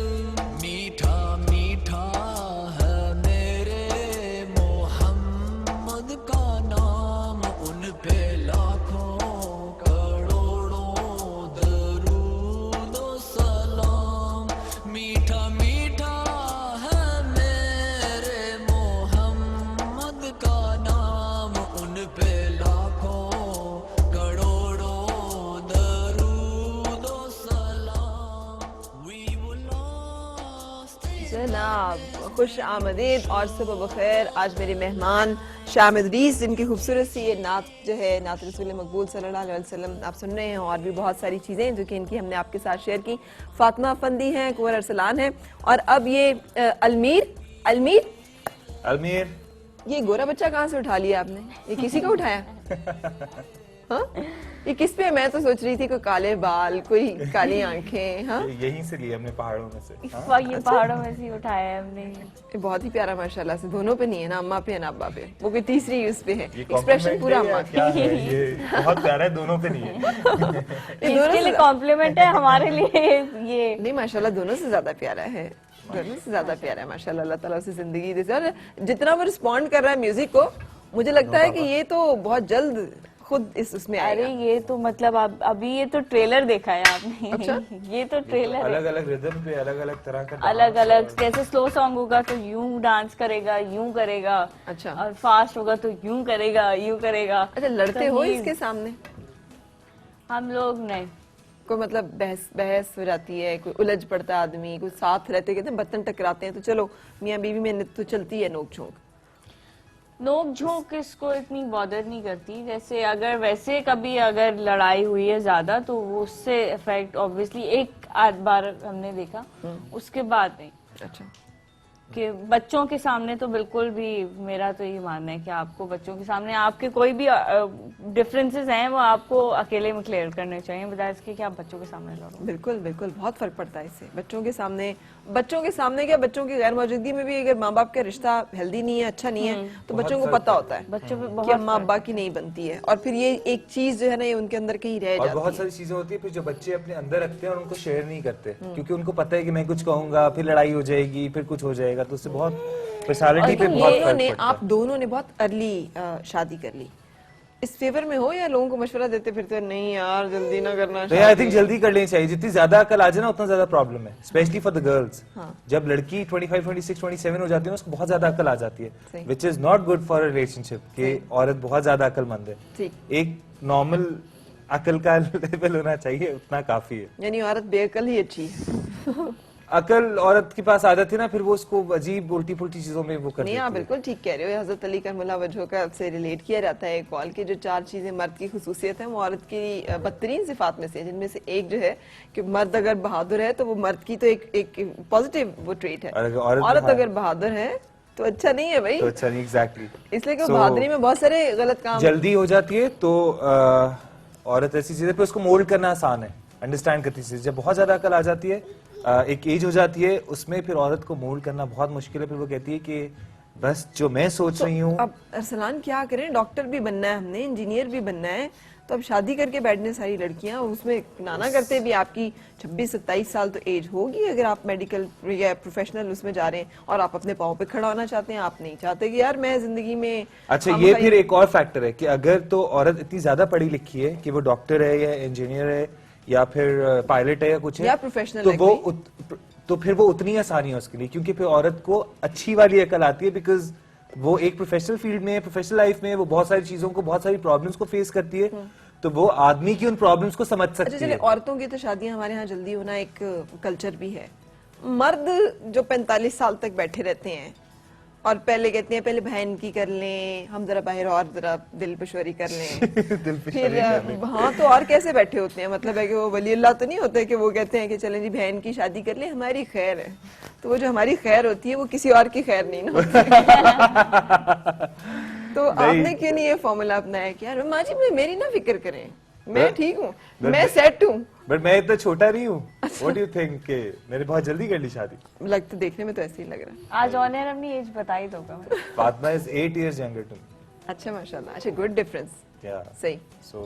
मीठा मीठा है मेरे मोहम्मद का नाम, उन पे लाखों करोड़ों दरूद और सलाम। मीठा मीठा है मेरे मोहम्मद का नाम, उन पे लाखों करोड़ों दरूद और सलाम। We were lost in जनाब, खुश आमदीद और सुबह बखैर। आज मेरे मेहमान शाम इदरीस, जिनकी खूबसूरत सी ये नात जो है नात रसूल मकबूल सल्लल्लाहु अलैहि वसल्लम आप सुन रहे हैं, और भी बहुत सारी चीज़ें जो कि इनकी हमने आपके साथ शेयर की। फातिमा अफंदी हैं, कुंवर अरसलान है, और अब ये अलमीर ये गोरा बच्चा कहाँ से उठा लिया आपने? ये किसी का उठाया? हाँ, ये किस पे? मैं तो सोच रही थी कोई काले बाल, कोई काली आंखें। हाँ, यहीं से लिए हमने पहाड़ों में से। ये पहाड़ों में से उठाया है हमने। ये बहुत ही प्यारा माशाल्लाह से, दोनों पे नहीं है ना, अम्मा पे है ना अब्बा पे, वो कोई तीसरी उस पे है। एक्सप्रेशन पूरा अम्मा क्या है? ये बहुत प्यारा है, दोनों पे नहीं है। इसके लिए कॉम्प्लीमेंट है हमारे लिए ये। नहीं, माशाल्लाह दोनों से ज्यादा प्यारा है, दोनों से ज्यादा प्यारा है माशाल्लाह। अल्लाह ताला उसे जिंदगी दे। और जितना वो रिस्पॉन्ड कर रहा है म्यूजिक को, मुझे लगता है कि ये तो बहुत जल्द खुद उसमें आएगा। अरे ये तो मतलब अभी ये तो ट्रेलर देखा है आपने? अच्छा? ये तो ट्रेलर अलग अलग रिदम पे अलग अलग तरह का अलग अलग, जैसे स्लो सॉन्ग होगा तो यूं डांस करेगा, यूं करेगा। अच्छा। और फास्ट होगा तो यूं करेगा, यूं करेगा। अच्छा, लड़ते हो इसके सामने? हम लोग नहीं, कोई मतलब बहस हो जाती है, कोई उलझ पड़ता आदमी, कोई साथ रहते कहते हैं बर्तन टकराते हैं, तो चलो मियाँ बीवी में तो चलती है नोक झोंक। नोक झोंक इसको इतनी बॉदर नहीं करती। जैसे अगर वैसे कभी अगर लड़ाई हुई है ज्यादा तो वो उससे इफेक्ट ऑब्वियसली एक आध बार हमने देखा, उसके बाद नहीं। अच्छा। कि बच्चों के सामने तो बिल्कुल भी, मेरा तो ये मानना है कि आपको बच्चों के सामने आपके कोई भी डिफरेंसेस हैं वो आपको अकेले में क्लियर करने चाहिए, बजाय इसके कि आप बच्चों के सामने लड़ो। बिल्कुल बिल्कुल, बहुत फर्क पड़ता है इससे। बच्चों के सामने क्या, बच्चों की गैर मौजूदगी में भी अगर माँ बाप का रिश्ता हेल्दी नहीं है, अच्छा नहीं है, तो बच्चों को पता होता है बच्चों पे कि बहुत माँ बाप की नहीं बनती है, और फिर ये एक चीज जो है ना, ये उनके अंदर कहीं रह जाती है। और बहुत सारी चीजें होती है फिर जो बच्चे अपने अंदर रखते हैं और उनको शेयर नहीं करते, क्योंकि उनको पता है कि मैं कुछ कहूंगा फिर लड़ाई हो जाएगी, फिर कुछ हो जाएगा, तो उससे बहुत पर्सनालिटी पे बहुत फर्क पड़ता है। आप दोनों ने बहुत अर्ली शादी कर ली, इस फेवर में हो या लोगों को मशवरा देते फिरते नहीं यार जल्दी ना करना? तो आई थिंक जल्दी कर लेनी चाहिए, जितनी ज्यादा अकल आ जाए ना उतना ज्यादा प्रॉब्लम है, स्पेशली फॉर द गर्ल्स। जब लड़की 25, 26, 27 हो जाती है उसको बहुत ज्यादा अकल आ जाती है, which is not good for a relationship. कि औरत बहुत ज्यादा अकलमंद है, एक नॉर्मल अकल का लेवल होना चाहिए, उतना काफी है। यानी औरत बेअकल ही अच्छी है। अकल औरत के पास आदत है ना, फिर वो उसको अजीब उल्टी पुल्टी चीजों में वो कर नहीं, देती आप है। बिल्कुल ठीक कह रहे हो। हजरत अली करमुल्लाह वजह का से रिलेट किया जाता है कॉल के जो 4 चीजें मर्द की खुसूसियत है वो औरत की बदतरीन सिफात में से, जिनमें से एक जो है कि मर्द अगर बहादुर है तो वो मर्द की तो एक पॉजिटिव वो ट्रेट है, औरत अगर बहादुर है तो अच्छा नहीं है भाई, तो अच्छा नहीं, एग्जैक्टली। इसलिए कि बहादुरी में बहुत सारे गलत काम जल्दी हो जाती है। तो औरत ऐसी चीज है पे उसको मोल्ड करना आसान है, अंडरस्टैंड करती चीज। जब बहुत ज्यादा अकल आ जाती है, एक एज हो जाती है, उसमें फिर औरत को मोल्ड करना बहुत मुश्किल है। फिर वो कहती है कि बस जो मैं सोच रही हूँ। अब अरसलान क्या करें, डॉक्टर भी बनना है हमने, इंजीनियर भी बनना है, तो अब शादी करके बैठने सारी लड़कियां, उसमें नाना करते भी आपकी 26-27 साल तो एज होगी अगर आप मेडिकल या प्रोफेशनल उसमें जा रहे हैं और आप अपने पाँव पे खड़ा होना चाहते हैं। आप नहीं चाहते कि यार मैं जिंदगी में। अच्छा, ये फिर एक और फैक्टर है कि अगर तो औरत इतनी ज्यादा पढ़ी लिखी है कि वो डॉक्टर है या इंजीनियर है या फिर पायलट है या कुछ है, या प्रोफेशनल, तो वो तो फिर वो उतनी आसानी है उसके लिए, क्योंकि फिर औरत को अच्छी वाली अकल आती है, बिकॉज वो एक प्रोफेशनल फील्ड में, प्रोफेशनल लाइफ में वो बहुत सारी चीजों को, बहुत सारी प्रॉब्लम्स को फेस करती है, तो वो आदमी की उन प्रॉब्लम्स को समझ सकती है। चलिए, औरतों की तो शादियां हमारे यहाँ जल्दी होना एक कल्चर भी है। मर्द जो 45 साल तक बैठे रहते हैं और पहले कहते हैं पहले बहन की कर लें, हम जरा बाहर और जरा दिल पेशोरी कर लें फिर हाँ, तो और कैसे बैठे होते हैं, मतलब है कि वो वली अल्लाह तो नहीं होते कि वो कहते हैं कि चलें जी बहन की शादी कर लें, हमारी खैर है। तो वो जो हमारी खैर होती है वो किसी और की खैर नहीं ना होती तो आपने क्यों नहीं ये फॉर्मूला अपनाया कि यार माँ जी मेरी ना फिक्र करें, मैं ठीक हूँ, मैं सेट हूँ, बट मैं इतना छोटा नहीं हूँ। What do you think कि मैंने बहुत जल्दी कर ली शादी? लगता देखने में तो ऐसे ही लग रहा है। आज ऑन एयर अपनी एज बता ही दोगा। Fatima is 8 years younger to me. अच्छा माशाल्लाह, अच्छा गुड डिफरेंस। Yeah. सही। So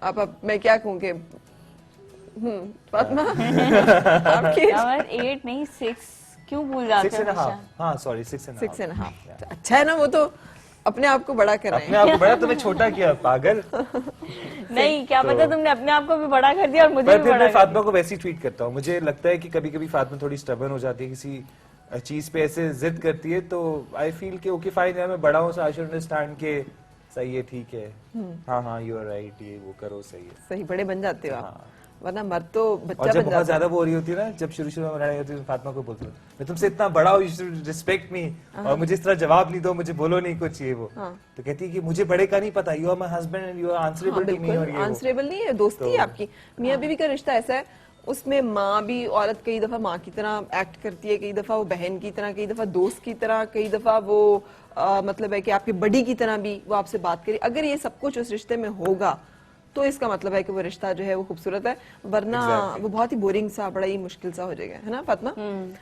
अब मैं क्या कहूँ कि फातिमा आपकी 8 नहीं 6 क्यों भूल जाते हैं? 6.5। हाँ सॉरी 6.5। 6.5 अच्छा है ना, वो तो अपने आप को बड़ा कर रहे हैं। अपने आप को बड़ा, तुम्हें छोटा किया पागल। नहीं, क्या पता तुमने अपने आप को भी बड़ा कर दिया और मुझे भी बड़ा। मैं फातिमा को वैसे ही ट्रीट करता हूँ। मुझे लगता है कि कभी कभी फातिमा थोड़ी स्टबर्न हो जाती है, किसी चीज पे ऐसे जिद करती है, तो आई फील कि ओके फाइन यार, मैं बड़ा हूँ, सो आई शुड अंडरस्टैंड के सही है, ठीक है, हाँ हाँ यू आर राइट, ये वो करो, सही है, सही बड़े बन जाते हो आप, वरना मर्द तो बच्चा और जब बन बहुत ज्यादा वो हो रही होती है ना, जब शुरू में लड़ाई होती है, फातिमा को बोलती हूँ मैं तुमसे इतना बड़ा हूँ, यू शुड रिस्पेक्ट मी, और मुझे इस तरह जवाब नहीं दो, मुझे बोलो नहीं कुछ ये वो, तो कहती है कि मुझे बड़े का नहीं पता, you are my husband and you are answerable to me, और ये आंसरेबल नहीं है, दोस्ती है आपकी, मियां बीवी का रिश्ता ऐसा है, उसमें माँ भी, औरत कई दफा माँ की तरह एक्ट करती है, कई दफा वो बहन की तरह, कई दफा दोस्त की तरह, कई दफा वो मतलब है कि आपकी बड़ी की तरह भी वो आपसे बात करे। अगर ये सब कुछ उस रिश्ते में होगा तो इसका मतलब है कि वो रिश्ता जो है वो खूबसूरत है, वरना वो बहुत ही बोरिंग सा, बड़ा ही मुश्किल सा हो जाएगा, है ना फातिमा?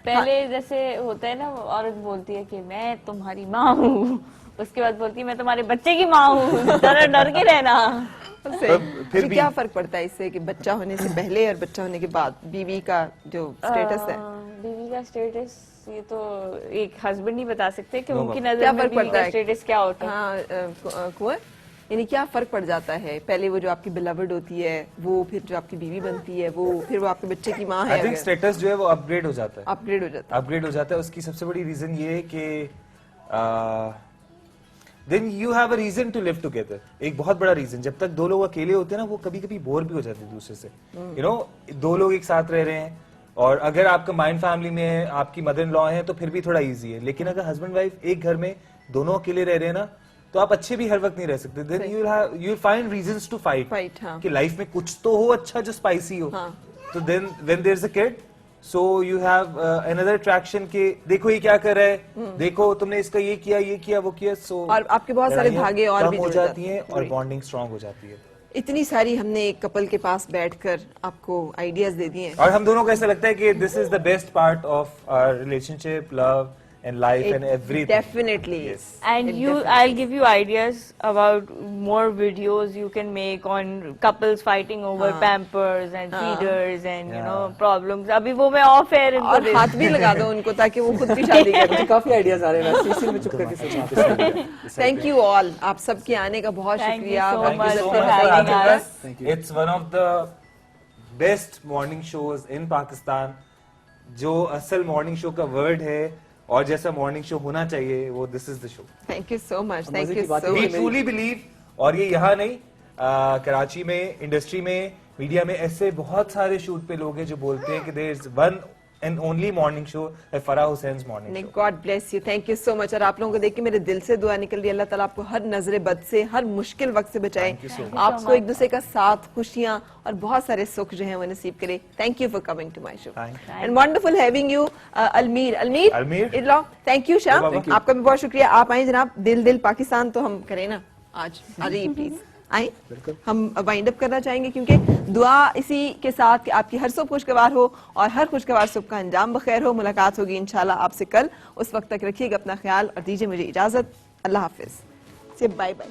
पहले जैसे होता है ना, औरत बोलती है कि मैं तुम्हारी माँ हूँ, उसके बाद बोलती है मैं तुम्हारे बच्चे की माँ हूँ, डर के रहना। फिर क्या फर्क पड़ता है इससे कि बच्चा होने से पहले और बच्चा होने के बाद बीवी का जो स्टेटस है? बीवी का स्टेटस ये तो एक हस्बैंड ही बता सकते कि उनकी नजर में बीवी का स्टेटस क्या होता है। कुंवर, यानी क्या फर्क पड़ जाता है, पहले वो जो आपकी बिलवड होती है वो, फिर जो आपकी बीवी बनती है वो, फिर वो आपके बच्चे की माँ है। आई थिंक स्टेटस जो है वो अपग्रेड हो जाता है, अपग्रेड हो जाता है। उसकी सबसे बड़ी रीजन ये है कि then you have a reason to live together. एक बहुत बड़ा रीजन, जब तक दो लोग अकेले होते हैं ना, वो कभी कभी बोर भी हो जाते हैं दूसरे से, यू नो, दो लोग एक साथ रह रहे हैं, और अगर आपका माइंड फैमिली में है, आपकी मदर इन लॉ है, तो फिर भी थोड़ा इजी है, लेकिन अगर हस्बैंड वाइफ एक घर में दोनों अकेले रह रहे हैं ना, तो आप अच्छे भी हर वक्त नहीं रह सकते। Then you will find reasons to fight, कि लाइफ में कुछ तो हो अच्छा जो स्पाइसी हो, तो then when there is a kid, so you have another attraction के, देखो ये क्या कर रहा है, देखो तुमने इसका ये किया वो किया, सो और आपके बहुत सारे धागे और भी हो जाती हैं और बॉन्डिंग स्ट्रांग हो जाती है। इतनी सारी हमने एक कपल के पास बैठकर आपको आइडियाज दे दिए हैं, और हम दोनों को ऐसा लगता है कि this is the best part of our relationship, love and life and everything. Definitely. Yes. And I'll give you ideas about more videos you can make on couples fighting over pampers and feeders and you know problems. अभी वो मैं off air और हाथ भी लगा दो उनको ताकि वो खुद भी शादी करें। काफी आइडियाज आ रहे हैं, सीसी में चुप करके सोचना। Thank you all, आप सबके आने का बहुत शुक्रिया। It's one of the best morning shows in Pakistan, जो असल मॉर्निंग शो का वर्ड है और जैसा मॉर्निंग शो होना चाहिए, वो this is the show. Thank you so much, thank you so much. We truly believe, और ये यहाँ नहीं, कराची में, इंडस्ट्री में, मीडिया में ऐसे बहुत सारे शूट पे लोग हैं जो बोलते हैं कि there is one and only morning show है Farah Hussein's morning show. God bless you, thank you so much. और आप लोगों को देख के मेरे दिल से दुआ निकल रही है, अल्लाह ताला आपको हर नजरे बद से, हर मुश्किल वक्त से बचाए, आपको एक दूसरे का साथ, खुशियां और बहुत सारे सुख जो है वो नसीब करे। Thank you for coming to my show and wonderful having you अलमीर इरला। थैंक यू शाम, आपका भी बहुत शुक्रिया। आप आए जनाब। दिल पाकिस्तान तो हम करें ना आज, आ जाइए प्लीज, आए। हम वाइंड अप करना चाहेंगे क्योंकि दुआ इसी के साथ कि आपकी हर सुबह खुशगवार हो और हर खुशगवार सुबह का अंजाम बखैर हो। मुलाकात होगी इंशाल्लाह आपसे कल। उस वक्त तक रखिएगा अपना ख्याल और दीजिए मुझे इजाजत। अल्लाह हाफिज से bye bye.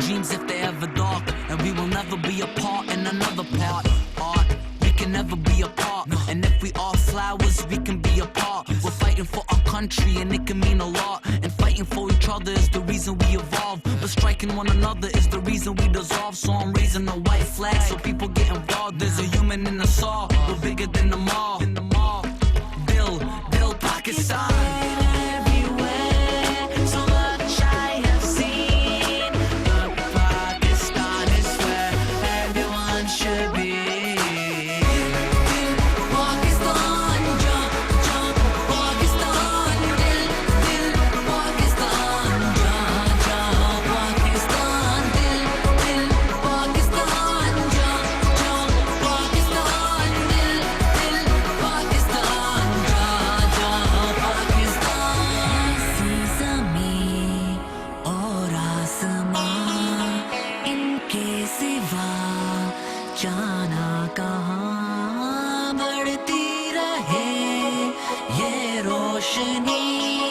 Dreams if they ever dark, and we will never be apart in another part. Art, we can never be apart, and if we are flowers, we can be apart. We're fighting for our country, and it can mean a lot. And fighting for each other is the reason we evolve. But striking one another is the reason we dissolve. So I'm raising a white flag so people get involved. There's a human in us all, we're bigger than the mall. Dil, Pakistan. जाना कहाँ बढ़ती रहे ये रोशनी।